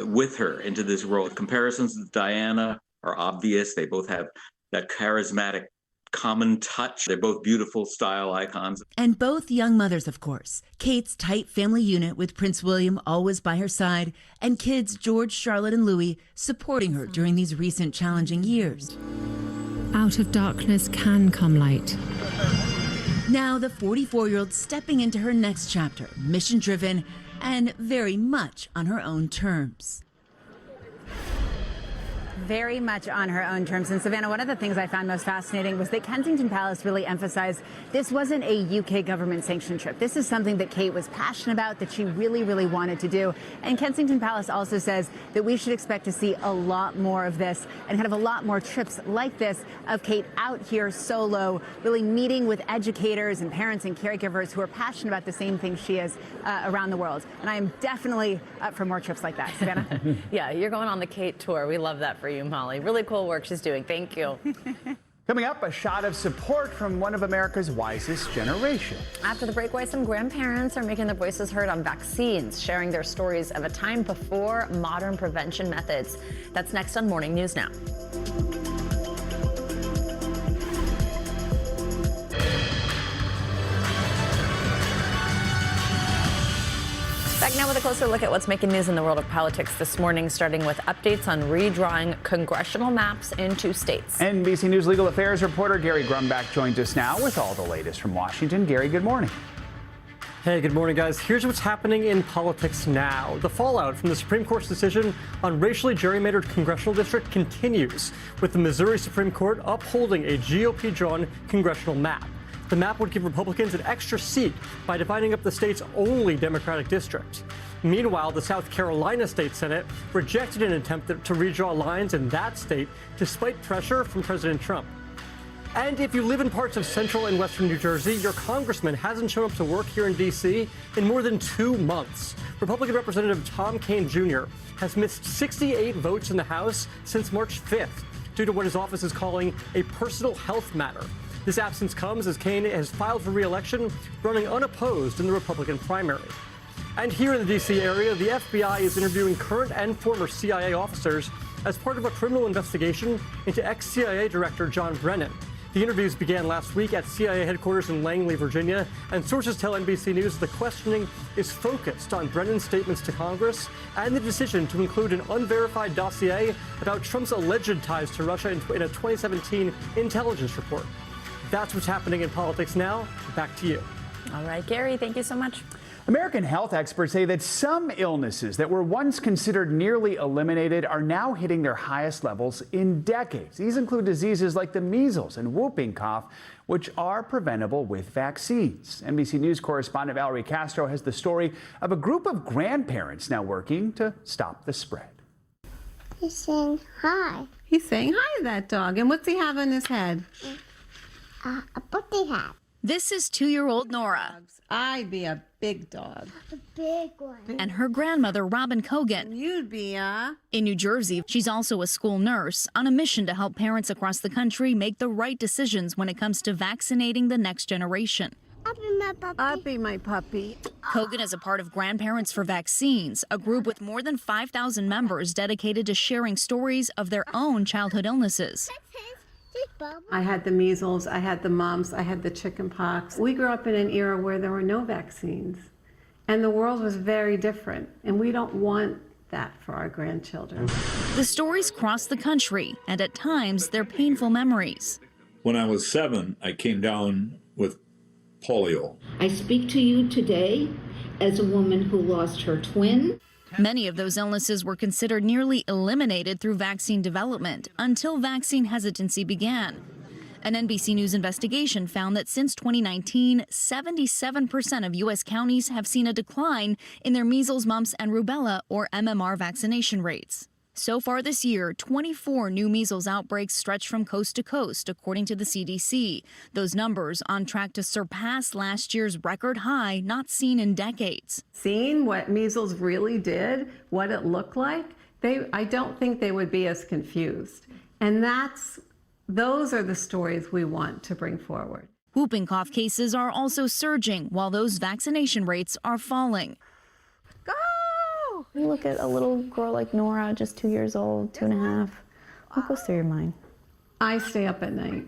with her into this role. Comparisons with Diana are obvious. They both have that charismatic common touch. They're both beautiful style icons. And both young mothers, of course. Kate's tight family unit with Prince William always by her side, and kids George, Charlotte, and Louis supporting her during these recent challenging years. Out of darkness can come light. Now the 44-year-old stepping into her next chapter, mission-driven and very much on her own terms. Very much on her own terms. And Savannah, one of the things I found most fascinating was that Kensington Palace really emphasized this wasn't a UK government sanctioned trip. This is something that Kate was passionate about, that she really, really wanted to do. And Kensington Palace also says that we should expect to see a lot more of this and kind of a lot more trips like this of Kate out here solo, really meeting with educators and parents and caregivers who are passionate about the same thing she is around the world. And I am definitely up for more trips like that. Savannah? Yeah, you're going on the Kate tour. We love that for you, Molly. Really cool work she's doing. Thank you. Coming up, a shot of support from one of America's wisest generation. After the breakaway, some grandparents are making their voices heard on vaccines, sharing their stories of a time before modern prevention methods. That's next on Morning News Now. Back now with a closer look at what's making news in the world of politics this morning, starting with updates on redrawing congressional maps in 2 states. NBC News legal affairs reporter Gary Grumbach joins us now with all the latest from Washington. Gary, good morning. Hey, good morning, guys. Here's what's happening in politics now. The fallout from the Supreme Court's decision on racially gerrymandered congressional district continues, with the Missouri Supreme Court upholding a GOP-drawn congressional map. The map would give Republicans an extra seat by dividing up the state's only Democratic district. Meanwhile, the South Carolina State Senate rejected an attempt to redraw lines in that state despite pressure from President Trump. And if you live in parts of central and western New Jersey, your congressman hasn't shown up to work here in D.C. in more than 2 months. Republican Representative Tom Kean Jr. has missed 68 votes in the House since March 5th due to what his office is calling a personal health matter. This absence comes as Kean has filed for re-election, running unopposed in the Republican primary. And here in the D.C. area, the FBI is interviewing current and former CIA officers as part of a criminal investigation into ex-CIA Director John Brennan. The interviews began last week at CIA headquarters in Langley, Virginia, and sources tell NBC News the questioning is focused on Brennan's statements to Congress and the decision to include an unverified dossier about Trump's alleged ties to Russia in a 2017 intelligence report. That's what's happening in politics now. Back to you. All right, Gary, thank you so much. American health experts say that some illnesses that were once considered nearly eliminated are now hitting their highest levels in decades. These include diseases like the measles and whooping cough, which are preventable with vaccines. NBC News correspondent Valerie Castro has the story of a group of grandparents now working to stop the spread. He's saying hi. He's saying hi to that dog. And what's he have on his head? A puppy hat. This is 2-year-old Nora. I'd be a big dog. A big one. And her grandmother, Robin Kogan. You'd be In New Jersey, she's also a school nurse on a mission to help parents across the country make the right decisions when it comes to vaccinating the next generation. I'll be my puppy. I'll be my puppy. Kogan is a part of Grandparents for Vaccines, a group with more than 5,000 members dedicated to sharing stories of their own childhood illnesses. I had the measles, I had the mumps, I had the chicken pox. We grew up in an era where there were no vaccines, and the world was very different, and we don't want that for our grandchildren. The stories cross the country, and at times they're painful memories. When I was 7, I came down with polio. I speak to you today as a woman who lost her twin. Many of those illnesses were considered nearly eliminated through vaccine development until vaccine hesitancy began. An NBC News investigation found that since 2019, 77% of U.S. counties have seen a decline in their measles, mumps, and rubella, or MMR, vaccination rates. So far this year, 24 new measles outbreaks stretch from coast to coast, according to the CDC. Those numbers on track to surpass last year's record high, not seen in decades. Seeing what measles really did, what it looked like, I don't think they would be as confused. And those are the stories we want to bring forward. Whooping cough cases are also surging, while those vaccination rates are falling. You look at a little girl like Nora, just 2 years old, 2.5. What goes through your mind? I stay up at night.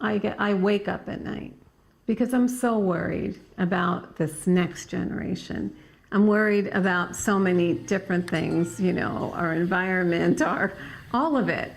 I wake up at night because I'm so worried about this next generation. I'm worried about so many different things, our environment, all of it.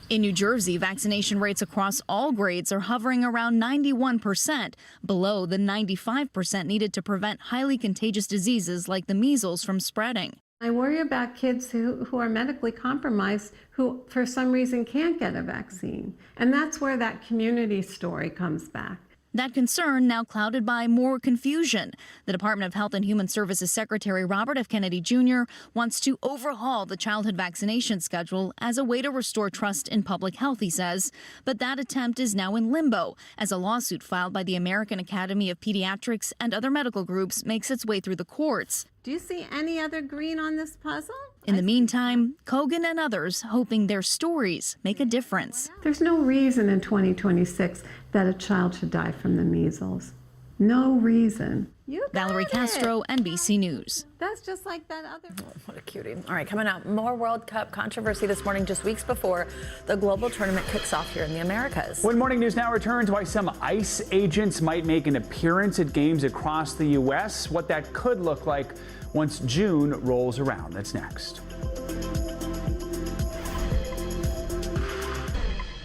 In New Jersey, vaccination rates across all grades are hovering around 91%, below the 95% needed to prevent highly contagious diseases like the measles from spreading. I worry about kids who are medically compromised, who for some reason can't get a vaccine. And that's where that community story comes back. That concern now clouded by more confusion. The Department of Health and Human Services Secretary Robert F. Kennedy Jr. wants to overhaul the childhood vaccination schedule as a way to restore trust in public health, he says. But that attempt is now in limbo as a lawsuit filed by the American Academy of Pediatrics and other medical groups makes its way through the courts. Do you see any other green on this puzzle? In the meantime, Kogan and others hoping their stories make a difference. There's no reason in 2026 that a child should die from the measles. No reason. Valerie Castro, NBC News. That's just like that other. Oh, what a cutie. All right, coming up, more World Cup controversy this morning, just weeks before the global tournament kicks off here in the Americas. When Morning News Now returns, why some ICE agents might make an appearance at games across the U.S., what that could look like once June rolls around. That's next.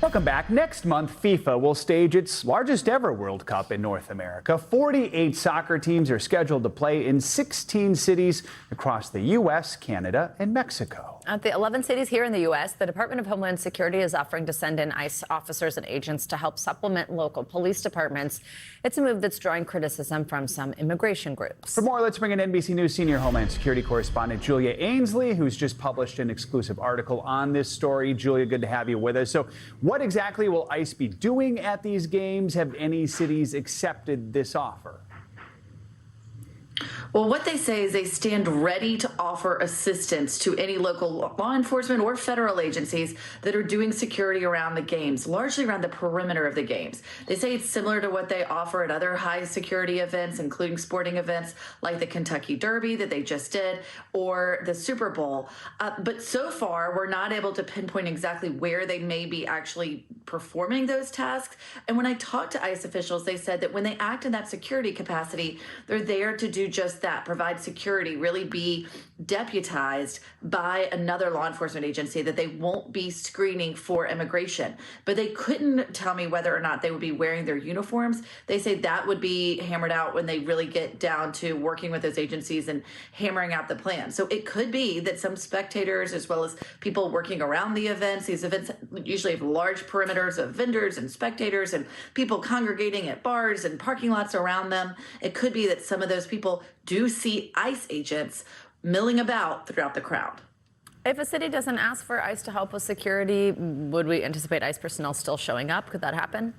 Welcome back. Next month, FIFA will stage its largest ever World Cup in North America. 48 soccer teams are scheduled to play in 16 cities across the U.S., Canada, and Mexico. At the 11 cities here in the U.S., the Department of Homeland Security is offering to send in ICE officers and agents to help supplement local police departments. It's a move that's drawing criticism from some immigration groups. For more, let's bring in NBC News senior Homeland Security correspondent Julia Ainsley, who's just published an exclusive article on this story. Julia, good to have you with us. So what exactly will ICE be doing at these games? Have any cities accepted this offer? Well, what they say is they stand ready to offer assistance to any local law enforcement or federal agencies that are doing security around the games, largely around the perimeter of the games. They say it's similar to what they offer at other high security events, including sporting events like the Kentucky Derby that they just did or the Super Bowl. But so far, we're not able to pinpoint exactly where they may be actually performing those tasks. And when I talked to ICE officials, they said that when they act in that security capacity, they're there to do just that, provide security, really be deputized by another law enforcement agency, that they won't be screening for immigration. But they couldn't tell me whether or not they would be wearing their uniforms. They say that would be hammered out when they really get down to working with those agencies and hammering out the plan. So it could be that some spectators, as well as people working around the events, these events usually have large perimeters of vendors and spectators and people congregating at bars and parking lots around them. It could be that some of those people do see ICE agents milling about throughout the crowd. If a city doesn't ask for ICE to help with security, would we anticipate ICE personnel still showing up? Could that happen?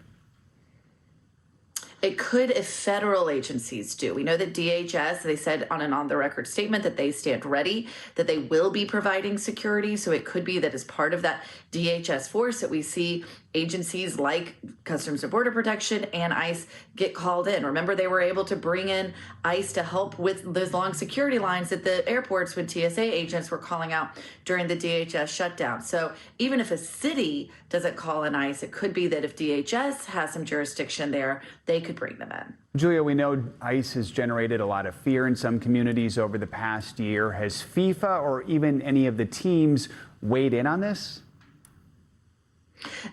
It could if federal agencies do. We know that DHS, they said on an on-the-record statement that they stand ready, that they will be providing security. So it could be that as part of that DHS force that we see agencies like Customs and Border Protection and ICE get called in. Remember, they were able to bring in ICE to help with those long security lines at the airports when TSA agents were calling out during the DHS shutdown. So even if a city doesn't call in ICE, it could be that if DHS has some jurisdiction there, they could bring them in. Julia, we know ICE has generated a lot of fear in some communities over the past year. Has FIFA or even any of the teams weighed in on this?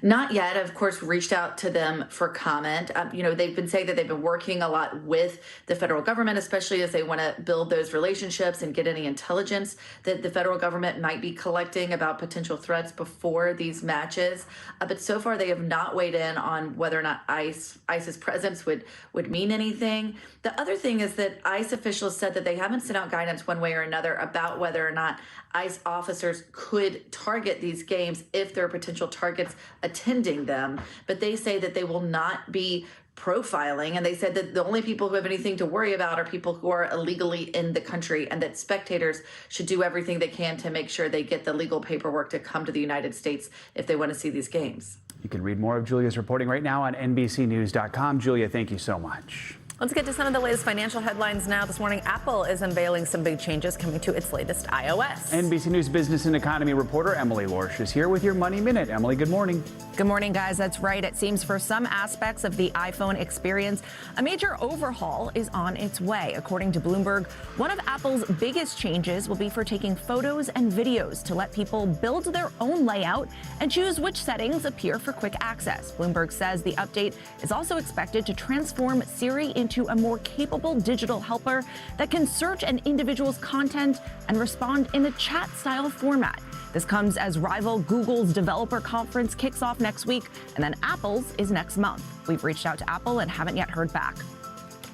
Not yet. Of course, reached out to them for comment. They've been saying that they've been working a lot with the federal government, especially as they want to build those relationships and get any intelligence that the federal government might be collecting about potential threats before these matches. But so far, they have not weighed in on whether or not ICE's presence would mean anything. The other thing is that ICE officials said that they haven't sent out guidance one way or another about whether or not ICE officers could target these games if there are potential targets attending them. But they say that they will not be profiling. And they said that the only people who have anything to worry about are people who are illegally in the country, and that spectators should do everything they can to make sure they get the legal paperwork to come to the United States if they want to see these games. You can read more of Julia's reporting right now on NBCnews.com. Julia, thank you so much. Let's get to some of the latest financial headlines now. This morning, Apple is unveiling some big changes coming to its latest iOS. NBC News business and economy reporter Emily Lorsch is here with your Money Minute. Emily, good morning. Good morning, guys. That's right. It seems for some aspects of the iPhone experience, a major overhaul is on its way. According to Bloomberg, one of Apple's biggest changes will be for taking photos and videos to let people build their own layout and choose which settings appear for quick access. Bloomberg says the update is also expected to transform Siri into a more capable digital helper that can search an individual's content and respond in a chat-style format. This comes as rival Google's developer conference kicks off next week, and then Apple's is next month. We've reached out to Apple and haven't yet heard back.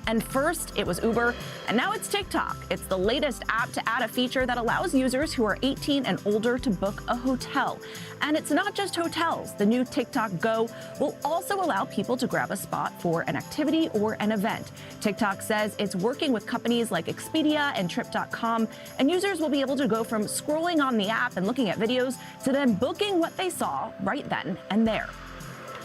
And first, it was Uber, and now it's TikTok. It's the latest app to add a feature that allows users who are 18 and older to book a hotel. And it's not just hotels. The new TikTok Go will also allow people to grab a spot for an activity or an event. TikTok says it's working with companies like Expedia and Trip.com, and users will be able to go from scrolling on the app and looking at videos to then booking what they saw right then and there.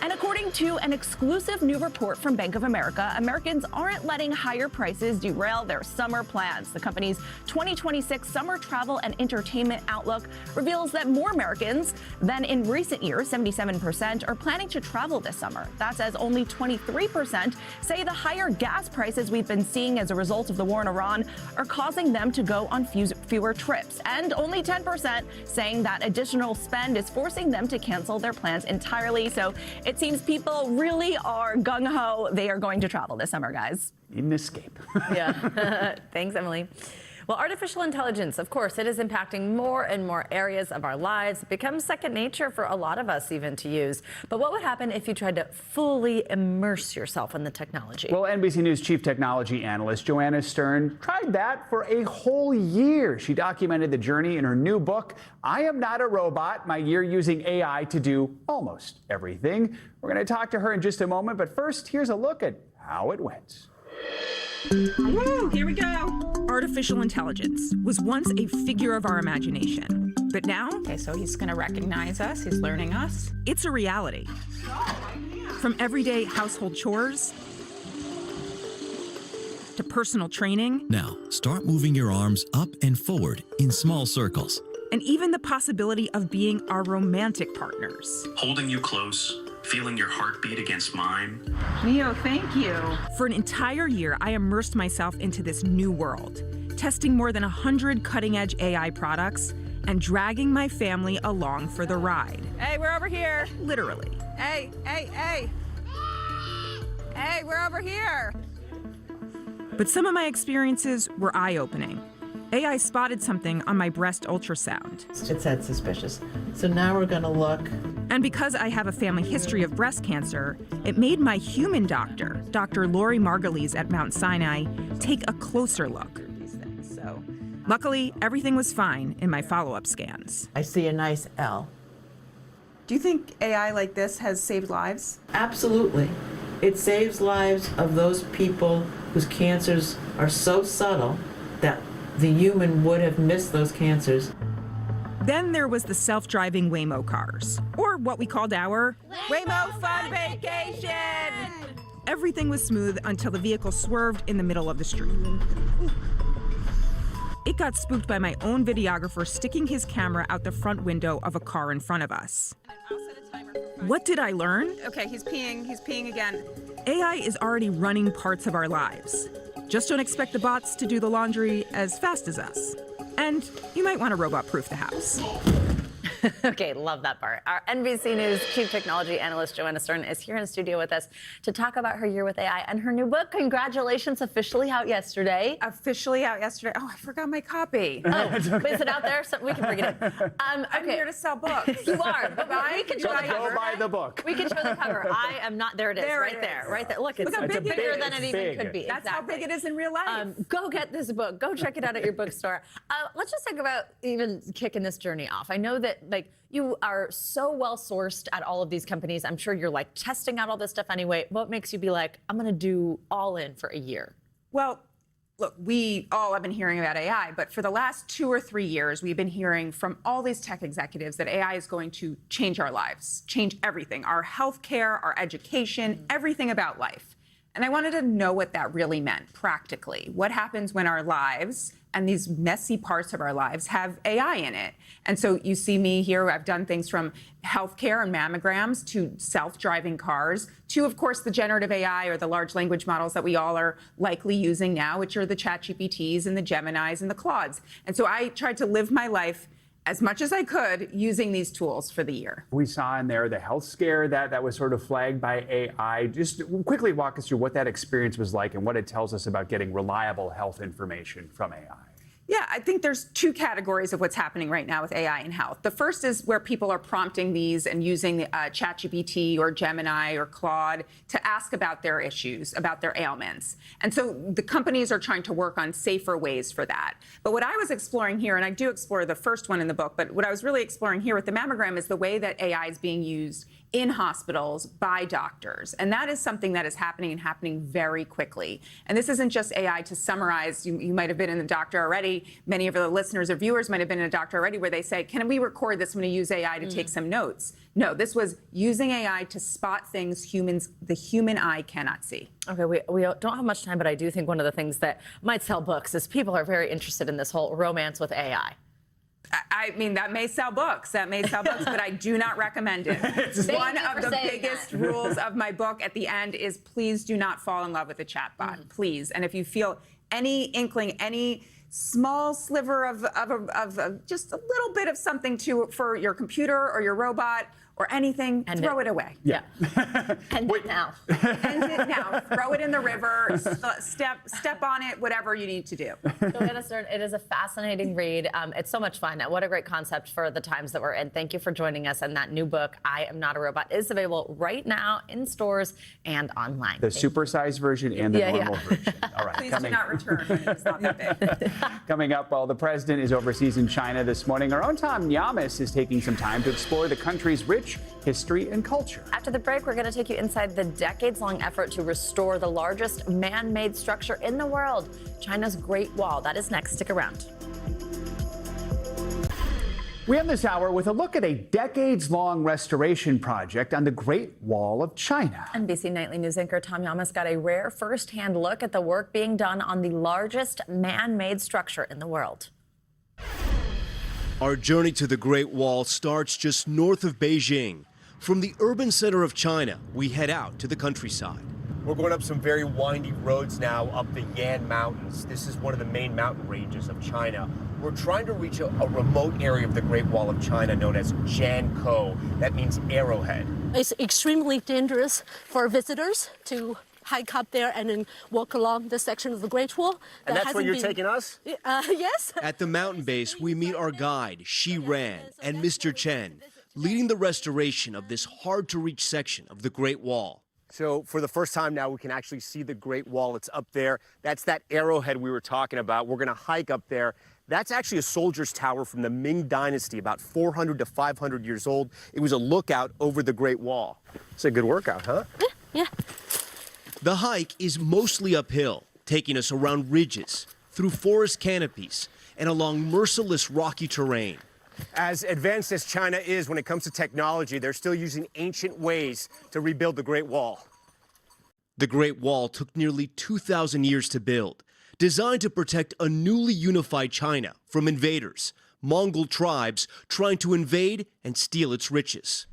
And according to an exclusive new report from Bank of America, Americans aren't letting higher prices derail their summer plans. The company's 2026 summer travel and entertainment outlook reveals that more Americans than in recent years, 77%, are planning to travel this summer. That's as only 23% say the higher gas prices we've been seeing as a result of the war in Iran are causing them to go on fewer trips. And only 10% saying that additional spend is forcing them to cancel their plans entirely. So it seems people really are gung-ho. They are going to travel this summer, guys. Need an escape. Yeah. Thanks, Emily. Well, artificial intelligence, of course, it is impacting more and more areas of our lives. It becomes second nature for a lot of us even to use. But what would happen if you tried to fully immerse yourself in the technology? Well, NBC News chief technology analyst Joanna Stern tried that for a whole year. She documented the journey in her new book, I Am Not a Robot, My Year Using AI to Do Almost Everything. We're going to talk to her in just a moment, but first, here's a look at how it went. Woo, here we go. Artificial intelligence was once a figure of our imagination, but now... Okay, so he's gonna recognize us, he's learning us. It's a reality. From everyday household chores to personal training. Now, start moving your arms up and forward in small circles. And even the possibility of being our romantic partners. Holding you close, feeling your heartbeat against mine. Neo, thank you. For an entire year, I immersed myself into this new world, testing more than 100 cutting-edge AI products and dragging my family along for the ride. Hey, we're over here. Literally. Hey, hey, hey. Hey, we're over here. But some of my experiences were eye-opening. AI spotted something on my breast ultrasound. It said suspicious. So now we're gonna look. And because I have a family history of breast cancer, it made my human doctor, Dr. Lori Margulies at Mount Sinai, take a closer look. So, luckily, everything was fine in my follow-up scans. I see a nice L. do you think AI like this has saved lives? Absolutely. It saves lives of those people whose cancers are so subtle that the human would have missed those cancers. Then there was the self-driving Waymo cars, or what we called our Waymo Fun Vacation! Everything was smooth until the vehicle swerved in the middle of the street. It got spooked by my own videographer sticking his camera out the front window of a car in front of us. What did I learn? Okay, he's peeing again. AI is already running parts of our lives. Just don't expect the bots to do the laundry as fast as us. And you might want to robot-proof the house. Okay, love that part. Our NBC News chief technology analyst, Joanna Stern, is here in the studio with us to talk about her year with AI and her new book. Congratulations, officially out yesterday. Officially out yesterday. Oh, I forgot my copy. Oh, okay. But is it out there? So we can bring it in. Okay. I'm here to sell books. You are, but we can show the cover. Go buy the book. We can show the cover. I am not, there it is, right there, right there. Look, it's bigger than it even could be. That's how big it is in real life. Go get this book. Go check it out at your bookstore. Let's just talk about even kicking this journey off. I know that, like, you are so well sourced at all of these companies. I'm sure you're like testing out all this stuff anyway. What makes you be like, I'm going to do all in for a year? Well, look, we all have been hearing about AI, but for the last 2 or 3 years, we've been hearing from all these tech executives that AI is going to change our lives, change everything, our healthcare, our education, everything about life. And I wanted to know what that really meant practically. What happens when our lives and these messy parts of our lives have AI in it? And so you see me here, I've done things from healthcare and mammograms to self-driving cars to, of course, the generative AI or the large language models that we all are likely using now, which are the ChatGPTs and the Geminis and the Claudes. And so I tried to live my life as much as I could using these tools for the year. We saw in there the health scare that was sort of flagged by AI. Just quickly walk us through what that experience was like and what it tells us about getting reliable health information from AI. Yeah, I think there's 2 categories of what's happening right now with AI in health. The first is where people are prompting these and using the ChatGPT or Gemini or Claude to ask about their issues, about their ailments. And so the companies are trying to work on safer ways for that. But what I was exploring here, and I do explore the first one in the book, but what I was really exploring here with the mammogram is the way that AI is being used in hospitals by doctors. And that is something that is happening and happening very quickly. And this isn't just AI to summarize. You might have been in the doctor already. Many of the listeners or viewers might have been in a doctor already where they say, can we record this? I'm going to use AI to take some notes. No, this was using AI to spot things the human eye cannot see. Okay, we don't have much time, but I do think one of the things that might sell books is people are very interested in this whole romance with AI. I mean, that may sell books, but I do not recommend it. One of the biggest rules of my book at the end is please do not fall in love with a chatbot, please. And if you feel any inkling, any small sliver of just a little bit of something for your computer or your robot or anything, throw it away. Yeah. End it now. End it now. Throw it in the river. Step on it. Whatever you need to do. Joanna Stern, it is a fascinating read. It's so much fun. What a great concept for the times that we're in. Thank you for joining us. And that new book, I Am Not a Robot, is available right now in stores and online. The supersized version and the normal version. All right. Please do not return. It's not that big. Coming up, while the president is overseas in China this morning, our own Tom Nyamis is taking some time to explore the country's rich language, history, and culture. After the break, we're going to take you inside the decades-long effort to restore the largest man-made structure in the world, China's Great Wall. That is next. Stick around. We end this hour with a look at a decades-long restoration project on the Great Wall of China. NBC Nightly News anchor Tom Yamas got a rare first-hand look at the work being done on the largest man-made structure in the world. Our journey to the Great Wall starts just north of Beijing. From the urban center of China, we head out to the countryside. We're going up some very windy roads now up the Yan Mountains. This is one of the main mountain ranges of China. We're trying to reach a remote area of the Great Wall of China known as Jiankou. That means arrowhead. It's extremely dangerous for visitors to hike up there and then walk along this section of the Great Wall. And that's where you're taking us? Yes. At the mountain base, we meet our guide, Xi Ran, and Mr. Chen, leading the restoration of this hard-to-reach section of the Great Wall. So for the first time now, we can actually see the Great Wall. It's up there. That's that arrowhead we were talking about. We're going to hike up there. That's actually a soldier's tower from the Ming Dynasty, about 400 to 500 years old. It was a lookout over the Great Wall. It's a good workout, huh? Yeah. The hike is mostly uphill, taking us around ridges, through forest canopies, and along merciless rocky terrain. As advanced as China is when it comes to technology, they're still using ancient ways to rebuild the Great Wall. The Great Wall took nearly 2,000 years to build, designed to protect a newly unified China from invaders, Mongol tribes trying to invade and steal its riches.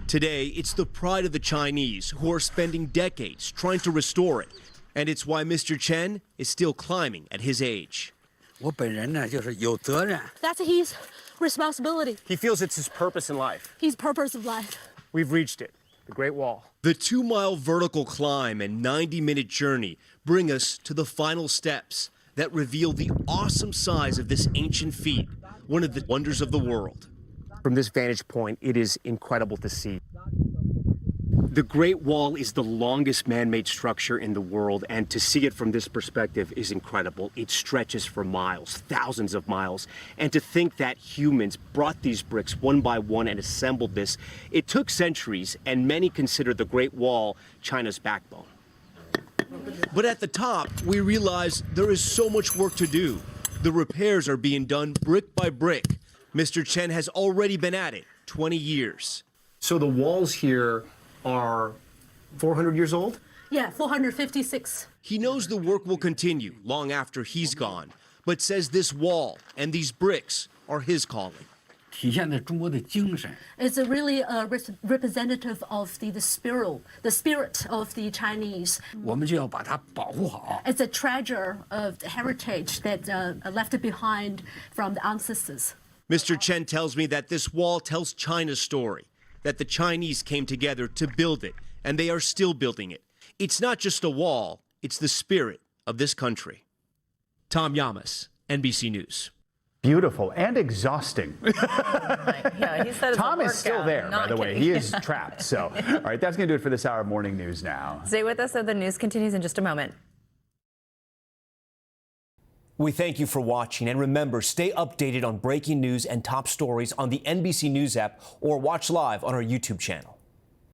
Today, it's the pride of the Chinese who are spending decades trying to restore it, and it's why Mr. Chen is still climbing at his age. That's his responsibility. He feels it's his purpose in life. His purpose of life. We've reached it, the Great Wall. The 2-mile vertical climb and 90-minute journey bring us to the final steps that reveal the awesome size of this ancient feat, one of the wonders of the world. From this vantage point, it is incredible to see. The Great Wall is the longest man-made structure in the world, and to see it from this perspective is incredible. It stretches for miles, thousands of miles. And to think that humans brought these bricks one by one and assembled this, it took centuries, and many consider the Great Wall China's backbone. But at the top, we realize there is so much work to do. The repairs are being done brick by brick. Mr. Chen has already been at it 20 years. So the walls here are 400 years old? Yeah, 456. He knows the work will continue long after he's gone, but says this wall and these bricks are his calling. It's a really representative of the spirit of the Chinese. It's a treasure of the heritage that left behind from the ancestors. Mr. Chen tells me that this wall tells China's story, that the Chinese came together to build it, and they are still building it. It's not just a wall, it's the spirit of this country. Tom Yamas, NBC News. Beautiful and exhausting. Yeah, he said Tom is still there, by the way. Kidding. He is trapped. So, all right, that's going to do it for this hour of Morning News Now. Stay with us, so the news continues in just a moment. We thank you for watching, and remember, stay updated on breaking news and top stories on the NBC News app or watch live on our YouTube channel.